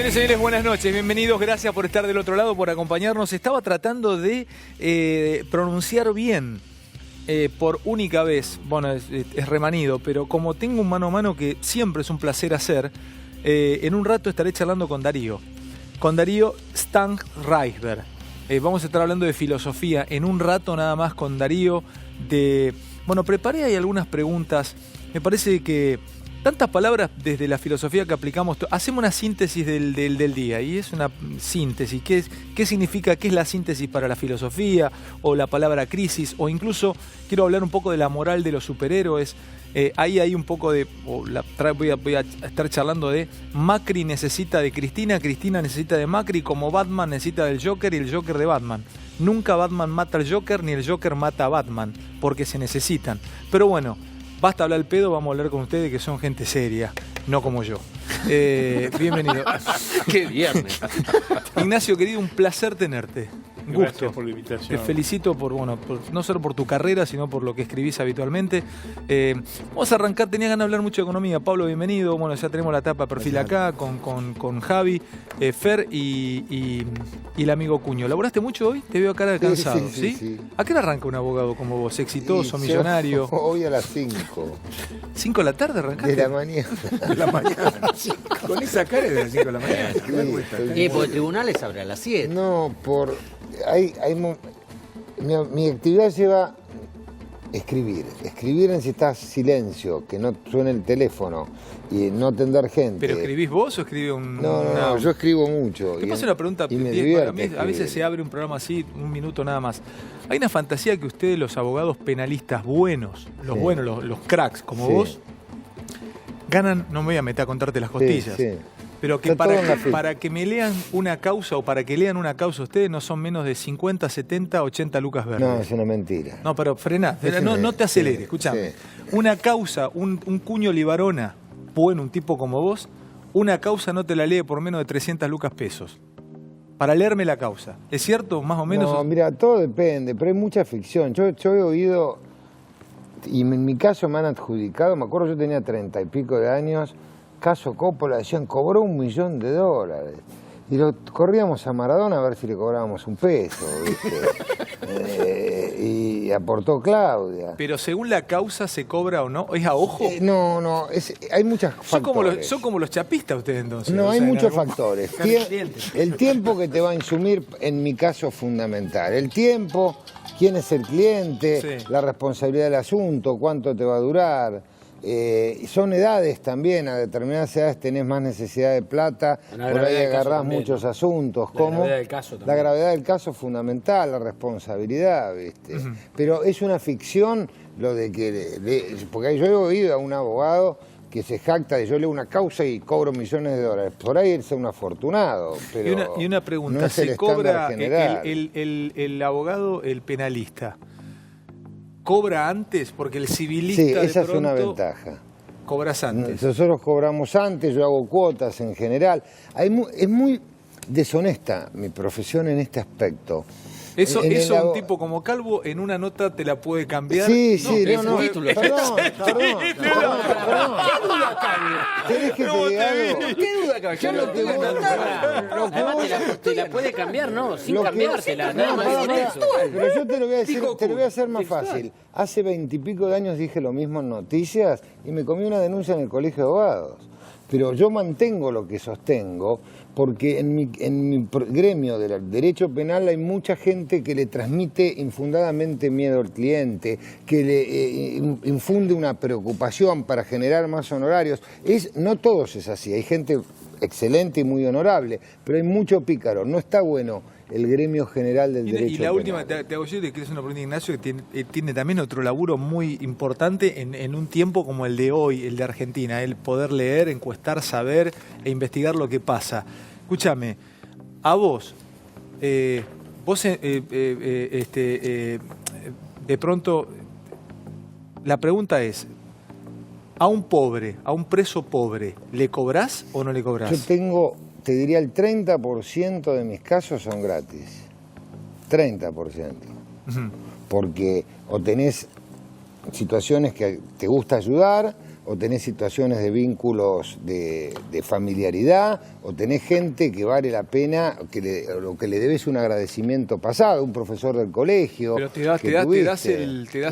Señores y señores, buenas noches, bienvenidos, gracias por estar del otro lado, por acompañarnos. Estaba tratando de pronunciar bien por única vez, bueno, es remanido, pero como tengo un mano a mano que siempre es un placer hacer, en un rato estaré charlando con Darío Stanraiver. Vamos a estar hablando de filosofía en un rato nada más con Darío. Bueno, preparé ahí algunas preguntas, me parece que tantas palabras desde la filosofía que aplicamos. Hacemos una síntesis del día, y es una síntesis. ¿Qué significa? ¿Qué es la síntesis para la filosofía? O la palabra crisis, o incluso quiero hablar un poco de la moral de los superhéroes. Ahí hay un poco de... voy a estar charlando de Macri necesita de Cristina, Cristina necesita de Macri, como Batman necesita del Joker y el Joker de Batman. Nunca Batman mata al Joker, ni el Joker mata a Batman, porque se necesitan. Pero bueno, basta hablar el pedo, vamos a hablar con ustedes que son gente seria, no como yo. Bienvenido. ¡Qué viernes! Ignacio, querido, un placer tenerte. Un gusto. Gracias por la invitación. Te felicito por no solo por tu carrera, sino por lo que escribís habitualmente. Vamos a arrancar, tenía ganas de hablar mucho de economía. Pablo, bienvenido. Bueno, ya tenemos la tapa de perfil acá con Javi, Fer y el amigo Cuño. ¿Laboraste mucho hoy? Te veo cara de cansado, ¿sí? ¿A qué hora arranca un abogado como vos? ¿Exitoso, millonario? Hoy a las 5. ¿5 de la tarde arrancaste? De la mañana. De la mañana. Con esa cara es de las 5 de la mañana. Y por tribunales abre a las 7. No, mi actividad lleva escribir. Escribir necesitas silencio, que no suene el teléfono y no atender gente. ¿Pero escribís vos o escribe un...? No, yo escribo mucho. Te paso una pregunta, a veces se abre un programa así, un minuto nada más. Hay una fantasía que ustedes, los abogados penalistas buenos, los cracks como vos, ganan, no me voy a meter a contarte las costillas, pero que para que me lean una causa o para que lean una causa ustedes no son menos de 50, 70, 80 lucas verdes. No, es una mentira. No, pero frená, no te aceleres, escuchame. Una causa, un Cuño Libarona, bueno, un tipo como vos, una causa no te la lee por menos de 300 lucas pesos. Para leerme la causa. ¿Es cierto? Más o menos. No, mira, todo depende, pero hay mucha ficción. Yo he oído, y en mi caso me han adjudicado, me acuerdo, yo tenía 30 y pico de años, caso Coppola, decían, cobró $1 millón. Y lo corríamos a Maradona a ver si le cobrábamos un peso, ¿viste? Y aportó Claudia. Pero según la causa se cobra o no, ¿es a ojo? No, hay muchos factores. Son como los chapistas ustedes entonces. No, hay muchos factores. El tiempo que te va a insumir, en mi caso, es fundamental. El tiempo, quién es el cliente, la responsabilidad del asunto, cuánto te va a durar. Son edades también, a determinadas edades tenés más necesidad de plata, por ahí agarrás muchos asuntos. La gravedad del caso también. La gravedad del caso es fundamental, la responsabilidad, ¿viste? Pero es una ficción lo de que... porque yo he oído a un abogado que se jacta de yo leo una causa y cobro millones de dólares. Por ahí es un afortunado, pero y una pregunta, no es ¿se cobra el abogado, el penalista? ¿Cobra antes? Porque el civilista sí, esa de es pronto una ventaja. Cobras antes. Nosotros cobramos antes, yo hago cuotas en general. Es muy deshonesta mi profesión en este aspecto. Eso un tipo como Calvo en una nota te la puede cambiar. Sí, no. Perdón. ¿Querés que te diga algo? ¿Qué duda, caballero? Te la puede cambiar, ¿no? Sin cambiársela. Nada más eso. Pero yo te lo voy a hacer más fácil. Hace 20 y pico de años dije lo mismo en noticias y me comí una denuncia en el Colegio de Abogados. Pero yo mantengo lo que sostengo porque en mi gremio del derecho penal hay mucha gente que le transmite infundadamente miedo al cliente, que le infunde una preocupación para generar más honorarios. No todos es así, hay gente excelente y muy honorable, pero hay mucho pícaro. No está bueno el gremio general del derecho penal. Y la última, te hago yo, que es una pregunta, Ignacio, que tiene también otro laburo muy importante en un tiempo como el de hoy, el de Argentina, el poder leer, encuestar, saber e investigar lo que pasa. Escúchame, a vos, de pronto, la pregunta es, a un pobre, a un preso pobre, ¿le cobrás o no le cobrás? Yo te diría, el 30% de mis casos son gratis. 30%. Porque o tenés situaciones que te gusta ayudar, o tenés situaciones de vínculos de familiaridad, o tenés gente que vale la pena, lo que le debes un agradecimiento pasado, un profesor del colegio. Pero te das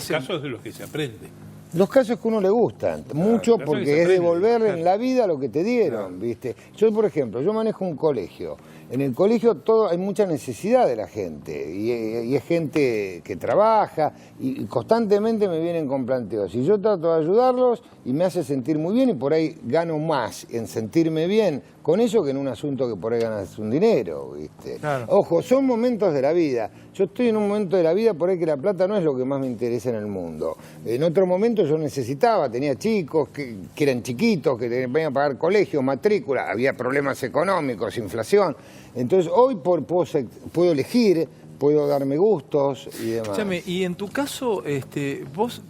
casos de los que se aprende. Los casos que a uno le gustan, mucho porque es devolverle en la vida lo que te dieron, ¿viste? Yo, por ejemplo, yo manejo un colegio. En el colegio hay mucha necesidad de la gente y es gente que trabaja y constantemente me vienen con planteos. Y yo trato de ayudarlos y me hace sentir muy bien y por ahí gano más en sentirme bien con eso que en un asunto que por ahí ganas un dinero, ¿viste? Claro. Ojo, son momentos de la vida. Yo estoy en un momento de la vida por ahí que la plata no es lo que más me interesa en el mundo. En otro momento yo necesitaba, tenía chicos que eran chiquitos, que venían a pagar colegio, matrícula, había problemas económicos, inflación. Entonces hoy puedo elegir, puedo darme gustos y demás. Escúchame, y en tu caso, vos,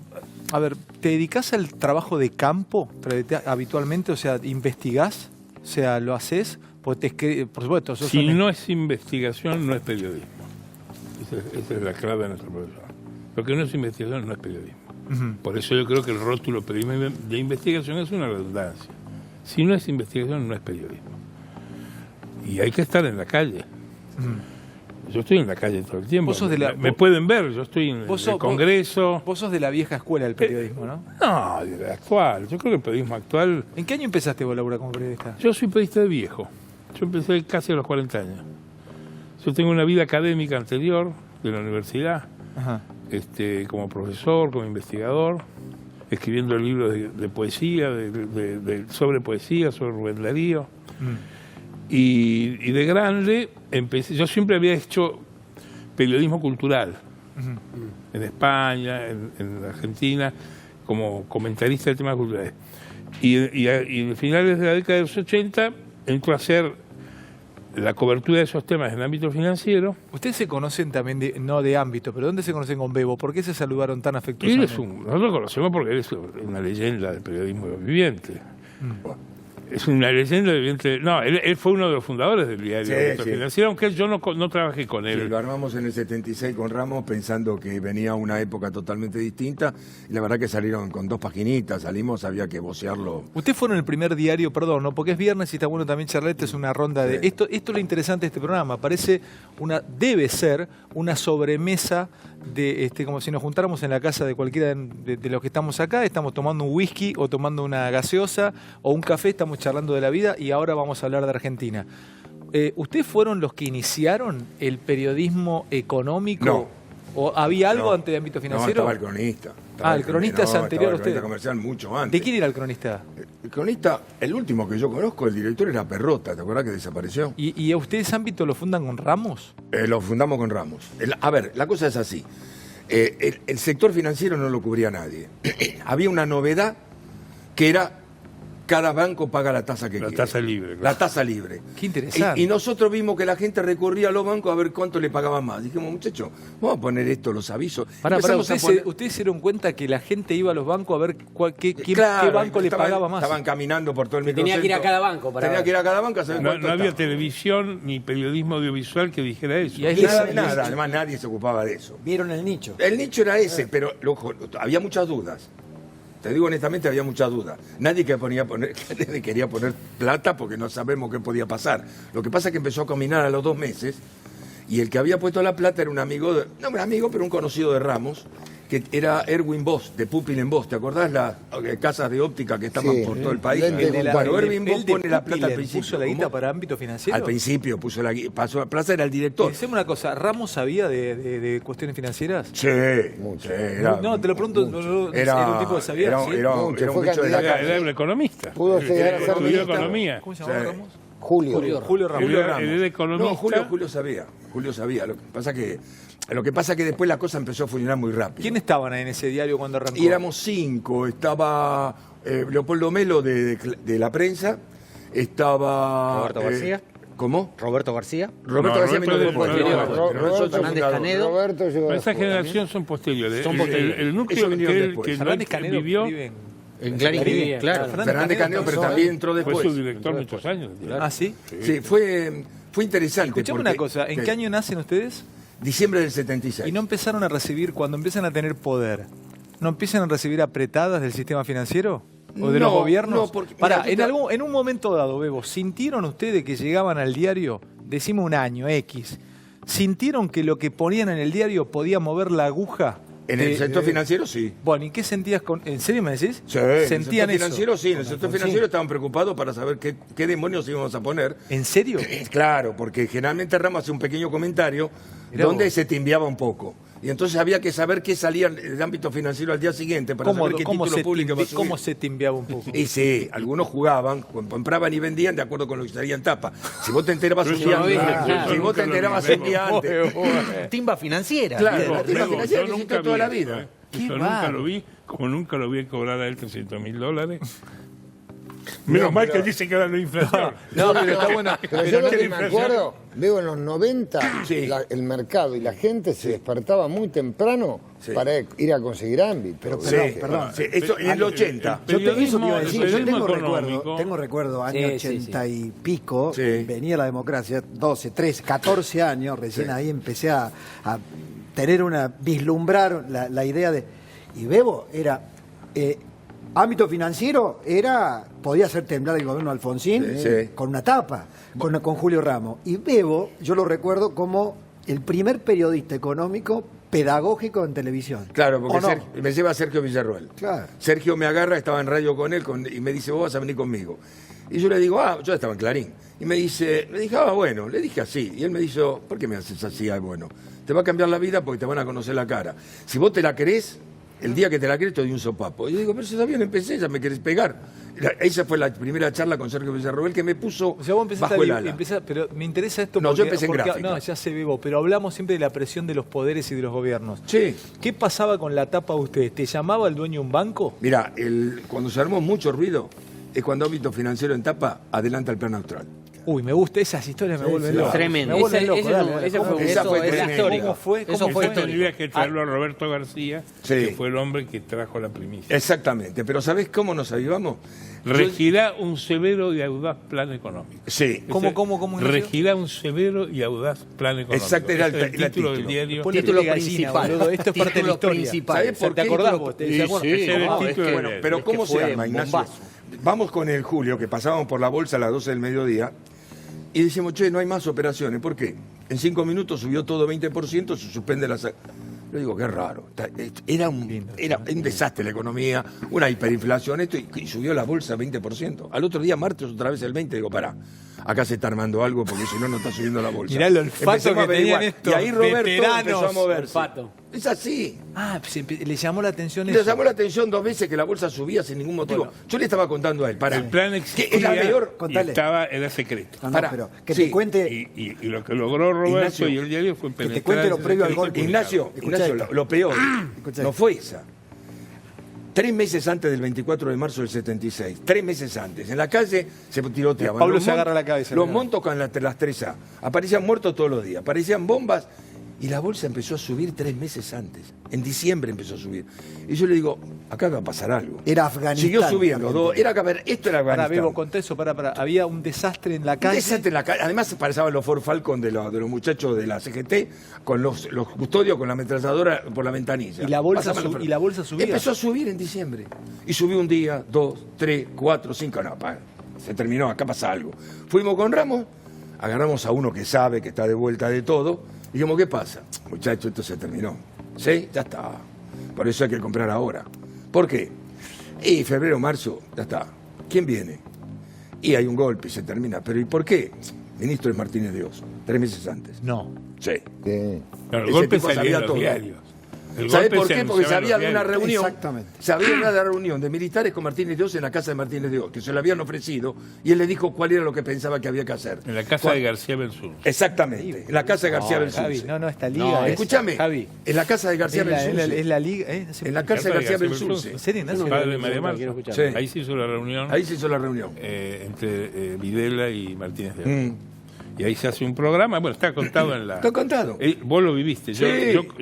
a ver, ¿te dedicás al trabajo de campo habitualmente? O sea, ¿investigás? O sea, ¿lo haces? Por supuesto, si no es investigación, no es periodismo. Esa es la clave de nuestro profesor. Lo que no es investigación no es periodismo. Por eso yo creo que el rótulo periodismo de investigación es una redundancia. Si no es investigación, no es periodismo. Y hay que estar en la calle. Yo estoy en la calle todo el tiempo. Me pueden ver, yo estoy en el Congreso. Vos sos de la vieja escuela del periodismo, ¿no? No, de la actual. Yo creo que el periodismo actual... ¿En qué año empezaste vos a laburar como periodista? Yo soy periodista de viejo. Yo empecé casi a los 40 años. Yo tengo una vida académica anterior de la universidad. Ajá. Como profesor, como investigador, escribiendo libros de poesía, sobre poesía, sobre Rubén Darío. Y de grande empecé, yo siempre había hecho periodismo cultural, en España, en Argentina, como comentarista de temas culturales. Y a finales de la década de los 80 entró a hacer la cobertura de esos temas en el ámbito financiero. Ustedes se conocen también, no de ámbito, pero ¿dónde se conocen con Bebo? ¿Por qué se saludaron tan afectuosamente? Nosotros lo conocemos porque él es una leyenda del periodismo viviente. Es una leyenda viviente. No, él fue uno de los fundadores del diario Financiero, aunque yo no trabajé con él. Sí, lo armamos en el 76 con Ramos pensando que venía una época totalmente distinta y la verdad que salieron con 2 paginitas, salimos, había que vocearlo. Ustedes fueron el primer diario, perdón, ¿no? Porque es viernes y está bueno también charlete, es una ronda de... Esto es lo interesante de este programa, debe ser una sobremesa de como si nos juntáramos en la casa de cualquiera de los que estamos acá, estamos tomando un whisky o tomando una gaseosa o un café, estamos charlando de la vida y ahora vamos a hablar de Argentina. ¿Ustedes fueron los que iniciaron el periodismo económico? No. ¿O había algo antes de ámbito financiero? No, estaba el cronista. El cronista es anterior a usted. El cronista comercial mucho antes. ¿De quién era el cronista? El cronista, el último que yo conozco, el director era Perrota, ¿te acuerdas que desapareció? ¿Y a ustedes ámbito lo fundan con Ramos? Lo fundamos con Ramos. A ver, la cosa es así. El sector financiero no lo cubría nadie. Había una novedad que era cada banco paga la tasa que quiere. La tasa libre. Claro. La tasa libre. Qué interesante. Y nosotros vimos que la gente recurría a los bancos a ver cuánto le pagaban más. Dijimos, muchachos, vamos a poner los avisos. ¿Ustedes se dieron cuenta que la gente iba a los bancos a ver qué banco le pagaba más? Estaban caminando por todo el microcentro. Tenía que ir a cada banco. Tenía que ir a cada banco a saber cuánto no había televisión ni periodismo audiovisual que dijera eso. Y nada, además nadie se ocupaba de eso. Vieron el nicho. El nicho era ese, pero había muchas dudas. Te digo honestamente, había muchas dudas. Nadie quería poner plata porque no sabemos qué podía pasar. Lo que pasa es que empezó a caminar a los 2 meses y el que había puesto la plata era un amigo, no un amigo, pero un conocido de Ramos, que era Erwin Boss, de Pupil en Boss. ¿Te acordás las casas de óptica que estaban por todo el país? Bueno, Erwin Boss pone la plata al principio. ¿Puso la guita para ámbito financiero? Al principio puso la guita. Pasó a Plaza, era el director. Decime una cosa, ¿Ramos sabía de cuestiones financieras? Sí, mucho. No, te lo pregunto, era un tipo que sabía. Era un bicho de la casa. Era un economista. Pudo llegar a ser estudió economía. ¿Cómo se llamaba Ramos? Julio Ramos. Él era economista. No, Julio sabía. Lo que pasa es que después la cosa empezó a funcionar muy rápido. ¿Quién estaban ahí en ese diario cuando arrancó? Y éramos 5. Estaba Leopoldo Melo de la prensa. Estaba... Roberto García. ¿Cómo? Roberto García. Roberto García vino después. Fernández Canedo. Esa generación son posteriores. El núcleo Fernández Canedo vivió... En Clarín vivía, claro. Fernández Canedo, pero también entró después. Fue su director muchos años. ¿Ah, sí? Sí, fue interesante. Escuchame una cosa, ¿en qué año nacen ustedes? Diciembre del 76. ¿Y no empezaron a recibir, cuando empiezan a tener poder, no empiezan a recibir apretadas del sistema financiero? ¿O de los No, gobiernos? no, porque, Pará, mira, en un momento dado, Bebo, ¿sintieron ustedes que llegaban al diario, decimos un año, X, ¿sintieron que lo que ponían en el diario podía mover la aguja? En el sector financiero sí. Bueno, ¿y qué sentías con...? ¿En serio me decís? Sí, en el ¿Sentían sector financiero eso? sí, en el sector financiero estaban preocupados para saber qué demonios íbamos a poner. ¿En serio? Claro, porque generalmente Ramos hace un pequeño comentario Mirá donde vos. se timbiaba un poco. Y entonces había que saber qué salía del ámbito financiero al día siguiente para saber qué título público iba a subir. ¿Cómo se timbiaba un poco? Y sí, algunos jugaban, compraban y vendían de acuerdo con lo que salía en tapa. Si vos te enterabas un día antes, si vos te enterabas un día antes. Timba financiera. Claro, la timba Luego, financiera yo que nunca existe toda vi la eso, vida. ¿eh? Qué Yo nunca bárbaro. lo vi, como nunca lo vi cobrar a él $300.000. Menos mal pero- que dice que ahora no hay inflación. No, pero está bueno. Pero yo lo que me acuerdo, veo en los 90, Sí. el mercado y la gente se despertaba muy temprano Sí. para ir a conseguir ámbito. Pero Sí, perdón. sí, eso en el 80. El Yo eso te iba a el decir, yo periodismo tengo económico, recuerdo, año Sí, sí, 80 y pico, Sí. venía la democracia, 12, 13, 14 años, recién ahí empecé a tener vislumbrar la idea de... Y Bebo era... ámbito financiero podía hacer temblar el gobierno de Alfonsín Sí, sí. con una tapa, con Julio Ramos. Y Bebo, yo lo recuerdo como el primer periodista económico pedagógico en televisión. Claro, porque ¿O no? me lleva Sergio Villarroel. Claro. Sergio me agarra, estaba en radio con él y me dice, vos vas a venir conmigo. Y yo le digo, yo estaba en Clarín. Y me dije, bueno, le dije así. Y él me dijo, ¿por qué me haces así? Bueno, te va a cambiar la vida porque te van a conocer la cara. Si vos te la querés, el día que te la crees te doy un sopapo. Y yo digo, pero si todavía no empecé, ya me querés pegar. Esa fue la primera charla con Sergio Villarroel que me puso O sea, vos empezaste bajo el ala. pero me interesa esto No, porque... yo empecé en porque- gráfica. No, ya se Bebo, pero hablamos siempre de la presión de los poderes y de los gobiernos. Sí. ¿Qué pasaba con la tapa de ustedes? ¿Te llamaba el dueño de un banco? Mira, cuando se armó mucho ruido, es cuando ámbito financiero en tapa adelanta el plan austral. Uy, me gusta, esas historias me vuelven loco. Tremendo. Me vuelven Ese- loco, ese dale, fue- dale. ese ¿Cómo fue- fue? esa fue eso es tremenda. histórico. ¿Cómo fue? Eso ¿Cómo fue fue? histórico. Tendría que traerlo a Roberto García, Sí. que fue el hombre que trajo la primicia. Exactamente, pero ¿sabés cómo nos avivamos? Regirá un severo y audaz plan económico. Sí. ¿Cómo, Ese- cómo, cómo, Ignacio? Regirá un severo y audaz plan económico. Exacto, era Ese es era el título del título. diario. Ponle Título gallina, principal. boludo. Esto es parte de la Título historia. principal. ¿Sabés por ¿Te qué? acordás vos? ¿Te Sí, acordás? sí, ese era el No, es título que- del Bueno, pero Es que ¿cómo se fue arma, un Ignacio? bombazo. Vamos con el Julio, que pasábamos por la bolsa a las 12 del mediodía, y decimos, che, no hay más operaciones. ¿Por qué? En 5 minutos subió todo 20%, se suspende la... Yo digo, qué raro. Era un desastre la economía, una hiperinflación, esto, y subió la bolsa 20%. Al otro día, martes, otra vez el 20%, digo, pará, acá se está armando algo porque si no, no está subiendo la bolsa. Mirá el olfato Empecemos que a averiguar. tenían estos Y ahí Roberto veteranos. empezó a moverse. Olfato. Es así. Ah, le llamó la atención Le eso. llamó la atención 2 veces que la bolsa subía sin ningún motivo. Yo le estaba contando a él, para El plan que existía es la peor. y Contale. era secreto. No, no, Pará. pero que Sí. te cuente, Y lo que logró Roberto Ignacio, y el diario fue te penetrar cuente lo ese previo al secreto golpe. y Ignacio, Escucha Ignacio, esto. lo peor Escucha no esto. fue esa. 3 meses antes del 24 de marzo del 76, 3 meses antes, en la calle se tiroteaban. Pablo Los se agarra la cabeza, Los mirá. montos con las 3A. Aparecían muertos todos los días, aparecían bombas y la bolsa empezó a subir 3 meses antes. En diciembre empezó a subir. Y yo le digo, acá va a pasar algo. Era Afganistán. Siguió subiendo. también. Era, a ver, esto era Pará, Afganistán. Bebo, conté eso, pará. Había un desastre en la Un calle. desastre en la calle. Además parecían los Ford Falcon de los muchachos de la CGT con los custodios con la ametralladora por la ventanilla. Y la bolsa Pasaban los y la bolsa subía. Empezó a subir en diciembre. Y subió un día, 2, 3, 4, 5. No, se terminó, acá pasa algo. Fuimos con Ramos, agarramos a uno que sabe, que está de vuelta de todo. Y dijimos, ¿qué pasa? Muchachos, esto se terminó. ¿Sí? Ya está. Por eso hay que comprar ahora. ¿Por qué? Y febrero, marzo, ya está. ¿Quién viene? Y hay un golpe y se termina. ¿Pero y por qué? Ministro es Martínez de Oz, 3 meses antes. No. Sí. Sí. Claro, el Ese golpe tipo salía sabía en los todo. diarios. El ¿Sabés golpe por se qué? Porque anunciaba en sabía los de una diarios. reunión. Exactamente. Sabía de una reunión de militares con Martínez de Oz en la casa de Martínez de Oz, que se le habían ofrecido, y él le dijo cuál era lo que pensaba que había que hacer. En la casa de García Benzur. Exactamente, en la casa de García No, Belsunce. Javi, no, esta liga. No, es- Escúchame, Javi. en la casa de García Es Belsunce. la liga. En la casa de García Belsunce. Belsunce. ¿En serio, Ignacio? Padre de María Marta. Quiero escuchar. Sí. Ahí se hizo la reunión Ahí se hizo la reunión. entre Videla y Martínez de Oz. Mm. Y ahí se hace un programa, bueno, está contado en la... Está contado. Vos lo viviste, Sí.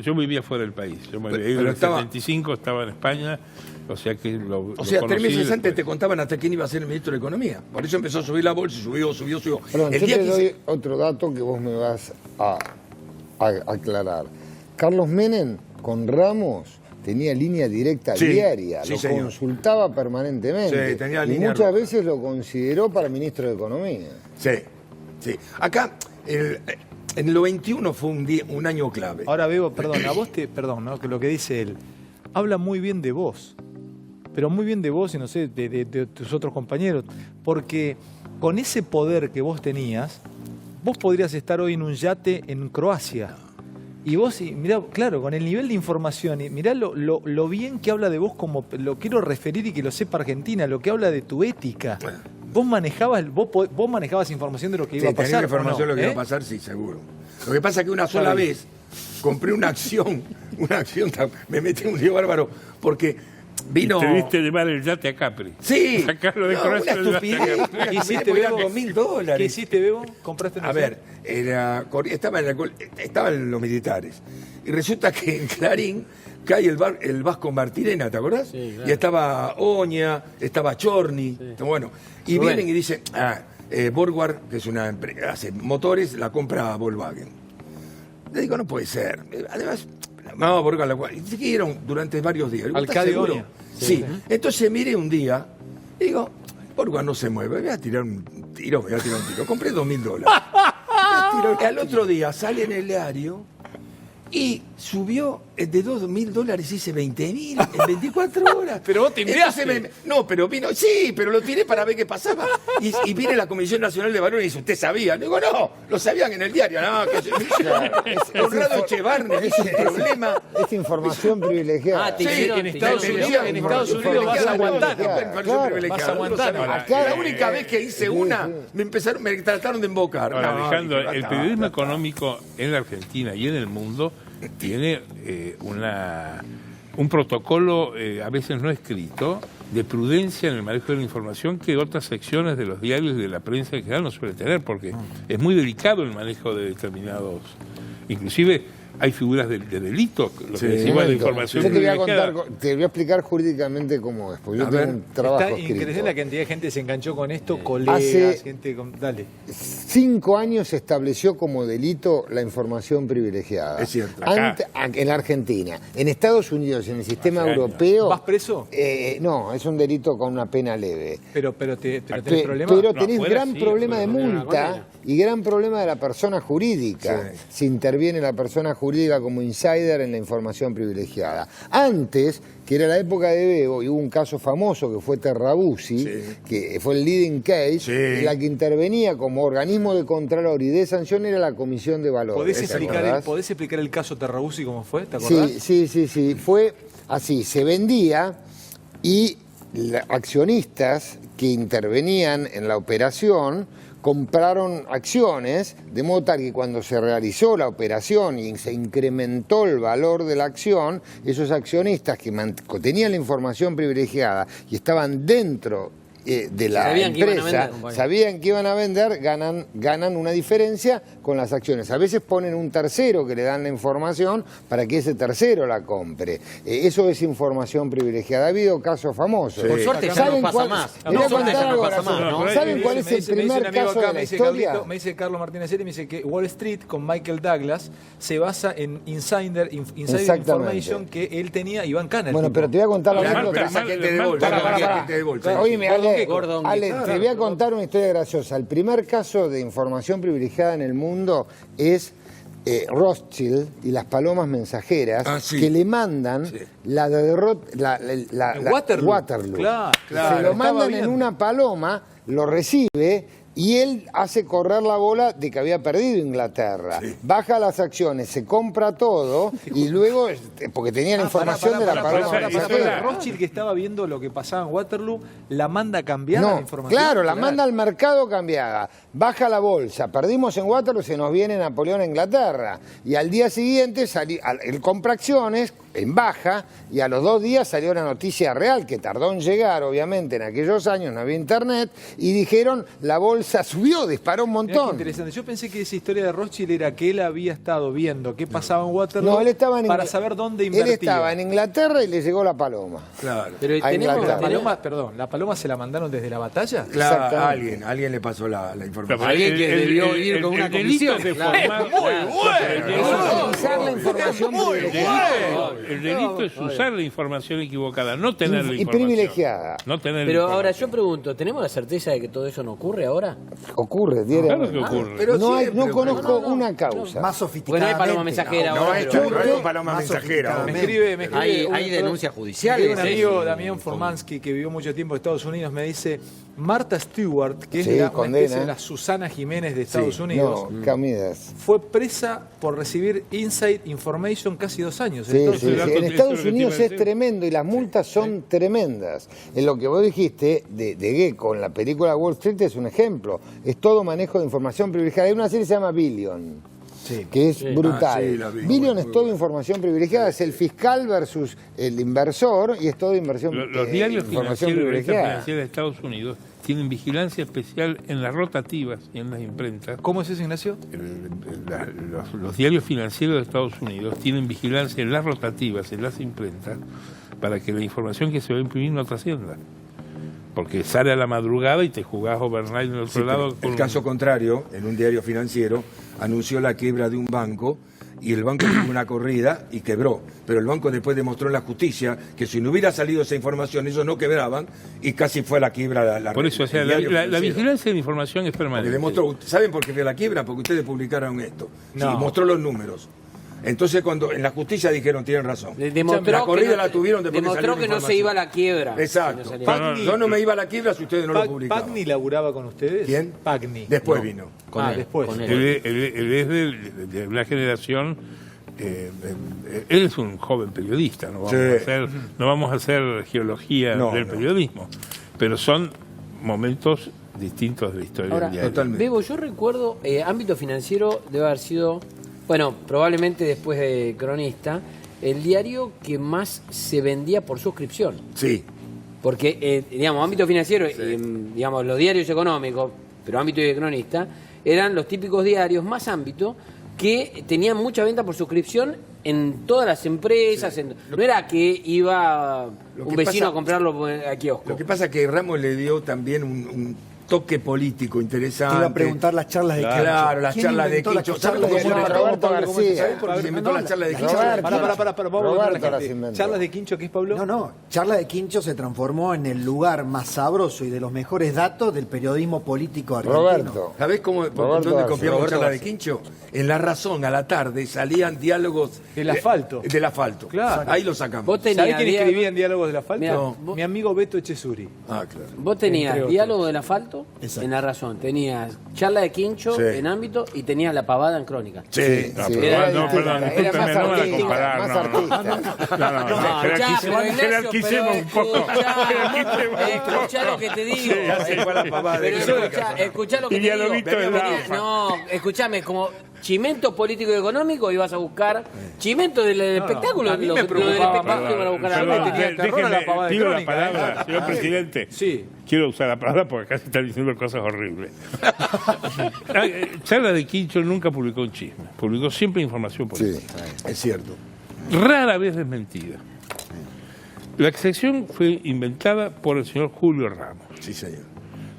yo vivía fuera del país. Yo me Pero iba en el estaba- 75, estaba en España, o sea que lo O sea, 3 conocí meses antes después. te contaban hasta quién iba a ser el ministro de Economía. Por eso empezó a subir la bolsa y subió. Perdón, El yo día te que doy se- otro dato que vos me vas a aclarar. Carlos Menem con Ramos tenía línea directa Sí, diaria, sí, lo señor. consultaba permanentemente. Sí, tenía y línea muchas roja. veces lo consideró para ministro de Economía. Sí, sí. Acá, en el 21 fue un año clave. Ahora, Bebo, perdón, a vos perdón, ¿no? Que lo que dice él, habla muy bien de vos, pero muy bien de vos y no sé, de tus otros compañeros, porque con ese poder que vos tenías, vos podrías estar hoy en un yate en Croacia. Y vos, mirá, claro, con el nivel de información, y mirá lo bien que habla de vos, como lo quiero referir y que lo sepa Argentina, lo que habla de tu ética. Vos manejabas información de lo que iba a pasar. Tenía información de lo que iba a ¿Eh? pasar, sí, seguro. Lo que pasa es que una sola vez compré una acción, me metí en un lío bárbaro, porque vino... Te viste llevar el yate a Capri. Sí, Sacarlo de no, Croacia una del yate a estupidez. Capri. Una ¿Qué hiciste, estupidez, eran Bebo? $2.000. ¿Qué hiciste, Bebo? ¿Compraste una A ver, estaban los militares. Y resulta que en Clarín cae el Vasco Martirena, ¿te acordás? Sí, claro. Y estaba Oña, estaba Chorni. Bueno, y Rubén. vienen y dicen, Borgward, que es una empresa, hace motores, la compra Volkswagen. Le digo, no puede ser. Además, no, Borgward, y siguieron durante varios días. Digo, ¿estás Alcalde seguro? Oña. Sí. Entonces miré un día, y digo, Borgward no se mueve, voy a tirar un tiro. Compré $2.000. Y al otro día sale en el diario y subió de $2.000, hice 20.000 en 24 horas. Pero vos te Entonces enviaste. no, pero vino, sí, pero lo tiré para ver qué pasaba. Y viene la Comisión Nacional de Valores y dice, ¿usted sabía? Le digo, no, lo sabían en el diario. No, que Conrado Echevarne, ese es el problema. Es información privilegiada. Ah, te Sí, hicieron- en Estados te- Unidos, en Estados Unidos vas a aguantar. Claro, vas a aguantar. Acá- La única vez que hice una, me trataron de embocar. Ahora, No, Alejandro, dije, el basta, periodismo basta. económico en la Argentina y en el mundo tiene un protocolo a veces no escrito de prudencia en el manejo de la información que otras secciones de los diarios y de la prensa en general no suele tener, porque es muy delicado el manejo de determinados... Inclusive hay figuras de delito, lo que Sí. decimos de Momento. información Yo te voy a privilegiada. contar, te voy a explicar jurídicamente cómo es, porque yo A tengo ver, un trabajo Está escrito. increíble la cantidad de gente que se enganchó con esto, colegas, Hace- gente con... Dale. 5 años se estableció como delito la información privilegiada. Es cierto. Acá. En la Argentina. En Estados Unidos, en el sistema Hace años. europeo... ¿Vas preso? No, es un delito con una pena leve. Pero tenés Pe- problema. Pero No, tenés afuera gran sí, problema de afuera. multa y gran problema de la persona jurídica. Sí. Si interviene la persona jurídica como insider en la información privilegiada. Antes, que era la época de Bebo, y hubo un caso famoso que fue Terrabuzzi, Sí. que fue el leading case, Sí. y la que intervenía como organismo de contralor y de sanción era la Comisión de Valores. ¿Podés ¿te acordás? explicar el caso Terrabuzzi cómo fue? ¿Te acordás? Sí. Fue así, se vendía y accionistas que intervenían en la operación compraron acciones, de modo tal que cuando se realizó la operación y se incrementó el valor de la acción, esos accionistas que tenían la información privilegiada y estaban dentro de la Sabían que iban a empresa, vender, compañero. sabían que iban a vender, ganan una diferencia con las acciones. A veces ponen un tercero que le dan la información para que ese tercero la compre. Eso es información privilegiada. Ha habido casos famosos. Por suerte ya ¿Saben no pasa cuál- más. Les voy a Por suerte contar ya no algo pasa más, gracioso. ¿no? ¿Saben cuál es el me dice un primer amigo caso acá, de la me dice historia? me dice Carlos Martínez Seri, me dice que Wall Street con Michael Douglas se basa en Insider Exactamente. Information que él tenía Iván Cana. Bueno, pero te voy a contar la Claro, anécdota. pero Esa gente de Mal- bolsa, para, esa para. gente de bolsa. Oíme, Gordon Ale, Gekko. te voy a contar una historia graciosa. El primer caso de información privilegiada en el mundo es Rothschild y las palomas mensajeras Sí. que le mandan Sí. la derrota, Waterloo. Claro, Se claro, lo estaba mandan bien. en una paloma, lo recibe y él hace correr la bola de que había perdido Inglaterra. Baja las acciones, se compra todo y luego, porque tenía la información de la paloma mensajera. Rothschild, que estaba viendo lo que pasaba en Waterloo, la manda a cambiar la No, información. claro, la manda al mercado cambiada, baja la bolsa, perdimos en Waterloo, se nos viene Napoleón a Inglaterra y al día siguiente él compra acciones en baja y a los 2 días salió la noticia real que tardó en llegar, obviamente en aquellos años no había internet y dijeron la bolsa subió, disparó un Mirá qué montón. interesante. Yo pensé que esa historia de Rothschild era que él había estado viendo qué pasaba en Waterloo No, él estaba en para Ingl- saber dónde Él invertir. estaba en Inglaterra y le llegó la paloma. Claro. Pero A tenemos, Inglaterra. La paloma, perdón, ¿la paloma se la mandaron desde la batalla? Claro, Exactamente. alguien le pasó la información. Alguien que debió ir con una delito comisión, es de claro. formar- Utilizar la información privilegiada. el delito es usar la información equivocada, no tener la Y información. privilegiada. No tener Pero la ahora información. yo pregunto, ¿tenemos la certeza de que todo eso no ocurre ahora? Ocurre diariamente. Claro que ocurre. Pero No siempre, conozco una causa. Más Bueno, hay sofisticadamente. paloma mensajera No, ahora. esto pero- no es paloma mensajera. Me escribe Hay un- denuncias me judiciales. escribe un amigo, Sí. Damián Formansky, que vivió mucho tiempo en Estados Unidos, me dice, Martha Stewart, que es Sí, una condena. especie de la Susana Jiménez de Estados Unidos, No, Camidas. fue presa por recibir inside information casi 2 años. Sí, Entonces, sí, sí. eso En es Estados lo que te Unidos iba a es decir. tremendo y las multas son tremendas. En lo que vos dijiste de Gecko en la película Wall Street es un ejemplo. Es todo manejo de información privilegiada. Hay una serie que se llama Billion, que es brutal. Ah, sí, la vi. Billion Muy es todo buena. información privilegiada. Es el fiscal versus el inversor y es todo inversión, Los diarios información financieros y revistas privilegiada. financieras de Estados Unidos tienen vigilancia especial en las rotativas y en las imprentas. ¿Cómo es eso, Ignacio? Los diarios financieros de Estados Unidos tienen vigilancia en las rotativas, en las imprentas, para que la información que se va a imprimir no trascienda. Porque sale a la madrugada y te jugás overnight en el otro Sí, lado. pero el caso contrario, en un diario financiero, anunció la quiebra de un banco y el banco tuvo una corrida y quebró. Pero el banco después demostró en la justicia que si no hubiera salido esa información, ellos no quebraban y casi fue la quiebra. Por eso, o sea, el la diario financiero. vigilancia de la información es Porque permanente. demostró, ¿saben por qué fue la quiebra? Porque ustedes publicaron esto. No. Y mostró los números. Entonces, cuando en la justicia dijeron, tienen razón. Demostró la corrida que la tuvieron después que demostró salió que la no se iba a la quiebra. Exacto. Si no salía. Pagni- Yo no me iba a la quiebra si ustedes no lo publicaban. ¿Pagni laburaba con ustedes? ¿Quién? Pagni. Después No. vino. Con él, después. con él. Él es de una generación, él es un joven periodista, Sí. no vamos a hacer geología No, del no. periodismo, pero son momentos distintos de la historia Ahora, del diario. Totalmente. Bebo, yo recuerdo, ámbito financiero debe haber sido, bueno, probablemente después de Cronista, el diario que más se vendía por suscripción. Sí. Porque, digamos, ámbito financiero, digamos, los diarios económicos, pero ámbito de Cronista, eran los típicos diarios más ámbito que tenían mucha venta por suscripción en todas las empresas. No era que iba Lo un que vecino pasa- a comprarlo a kiosco. Lo que pasa es que Ramos le dio también un toque político interesante. Te iba a preguntar las charlas de Quincho. Claro, las ¿Quién charlas de inventó las Quincho. charlas ¿Sabe de cómo se Quincho? inventó? Roberto ¿Sabe por qué García. se inventó las charlas de Quincho? Roberto. Para, vamos a Roberto contarle a la las gente. inventó. ¿Charlas de Quincho qué es, Pablo? No, Charla de Quincho se transformó en el lugar más sabroso y de los mejores datos del periodismo político argentino. Roberto. ¿Sabés cómo, por Roberto dónde García. copiamos Roberto charla de García. Quincho? En La Razón, a la tarde, salían diálogos... Del asfalto. Del asfalto. Claro. Ahí lo sacamos. Vos tenías ¿Sabés quién diálogo- escribía en Diálogos del Asfalto? Mirá, No. vos- Mi amigo Beto Echezuri. Ah, claro. Vos tenías Entre otros. diálogo del asfalto Exacto. en La Razón, tenías charla de Quincho Sí. en ámbito y tenías la pavada en Crónica. Sí. No, Sí, pero era no, perdón, distinta, discúlpeme, era más no me van a artística, comparar. más No, no, artista. no, jerarquicemos un poco. Jerarquicemos un poco. Escuchá lo que te digo. Sí, ya sé cuál es la pavada de Pero Crónica. escuchá lo que Y te digo. dialoguito de Rafa. No, escuchame, como chimento político y económico ibas a buscar chimento del espectáculo. a mí lo me del preocupaba espectáculo más. iban a buscar Perdón, algo. tenía terror a la pavada de pido la Crónica, palabra, señor presidente. Sí. Quiero usar la palabra porque acá se están diciendo cosas horribles. Charla de Quincho nunca publicó un chisme, publicó siempre información política. Es cierto. Rara vez desmentida. La sección fue inventada por el señor Julio Ramos, Sí, señor.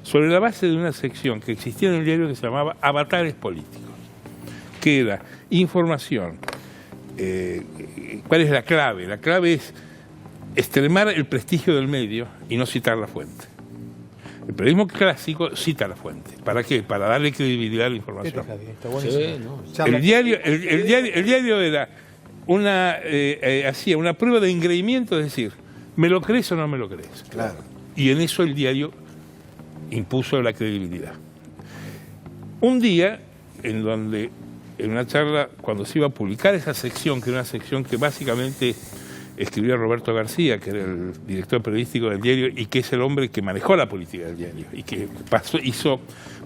sobre la base de una sección que existía en el diario que se llamaba Avatares Políticos, que era información. ¿Cuál es la clave? La clave es extremar el prestigio del medio y no citar la fuente. El periodismo clásico cita la fuente. ¿Para qué? Para darle credibilidad a la información. Está buenísimo. Sí, no. El diario era una hacía una prueba de engreimiento, es decir, ¿me lo crees o no me lo crees? Claro. Y en eso el diario impuso la credibilidad. Un día, en donde, en una charla, cuando se iba a publicar esa sección, que era una sección que básicamente escribió Roberto García, que era el director periodístico del diario y que es el hombre que manejó la política del diario y que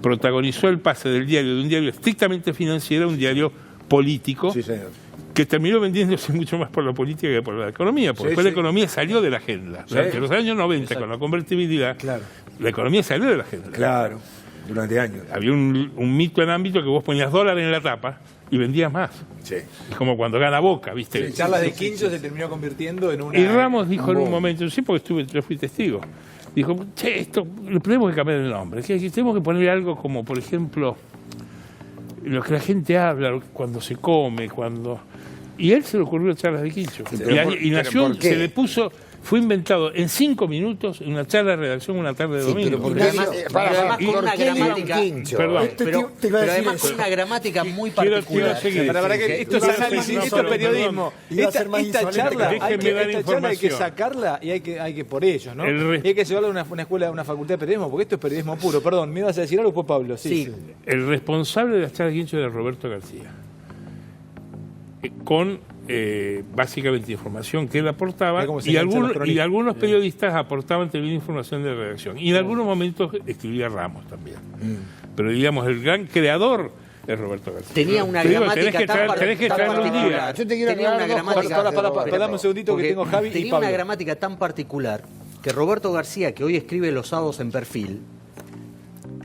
protagonizó el pase del diario de un diario estrictamente financiero a un diario político, Sí, señor. que terminó vendiéndose mucho más por la política que por la economía, porque Sí, después sí. la economía salió de la agenda. Sí. Durante los años 90, con la convertibilidad, Claro. la economía salió de la agenda. Claro. Durante años. Había un mito en ámbito que vos ponías dólares en la tapa y vendías más. Sí. Es como cuando gana Boca, ¿viste? Charlas de Quincho se terminó convirtiendo en una... Y Ramos dijo en un bomba. momento, sí, porque yo fui testigo, dijo, che, esto, le tenemos que cambiar el nombre, que tenemos que poner algo como, por ejemplo, lo que la gente habla cuando se come, cuando... Y él se le ocurrió charlas de Quincho. Y nació, se le puso... Fue inventado en 5 minutos en una charla de redacción una tarde de domingo. Pero además con una gramática. Perdón. Pero además con una gramática muy particular. Quiero seguir. Para que esto es análisis, esto es periodismo. Esta charla hay que sacarla y hay que por ellos, ¿no? Y hay que llevarla a una escuela, a una facultad de periodismo, porque esto es periodismo puro. Perdón, ¿me ibas a decir algo después, Pablo? Sí. El responsable de las charlas de Quincho era Roberto García. Con básicamente información que él aportaba y algunos periodistas aportaban también información de redacción. Y en algunos momentos escribía Ramos también. Pero digamos, el gran creador es Roberto García. Tenía una gramática tan particular. Yo te quiero para un segundito que tengo Javi y Pablo. Tenía una gramática tan particular que Roberto García, que hoy escribe los sábados en Perfil,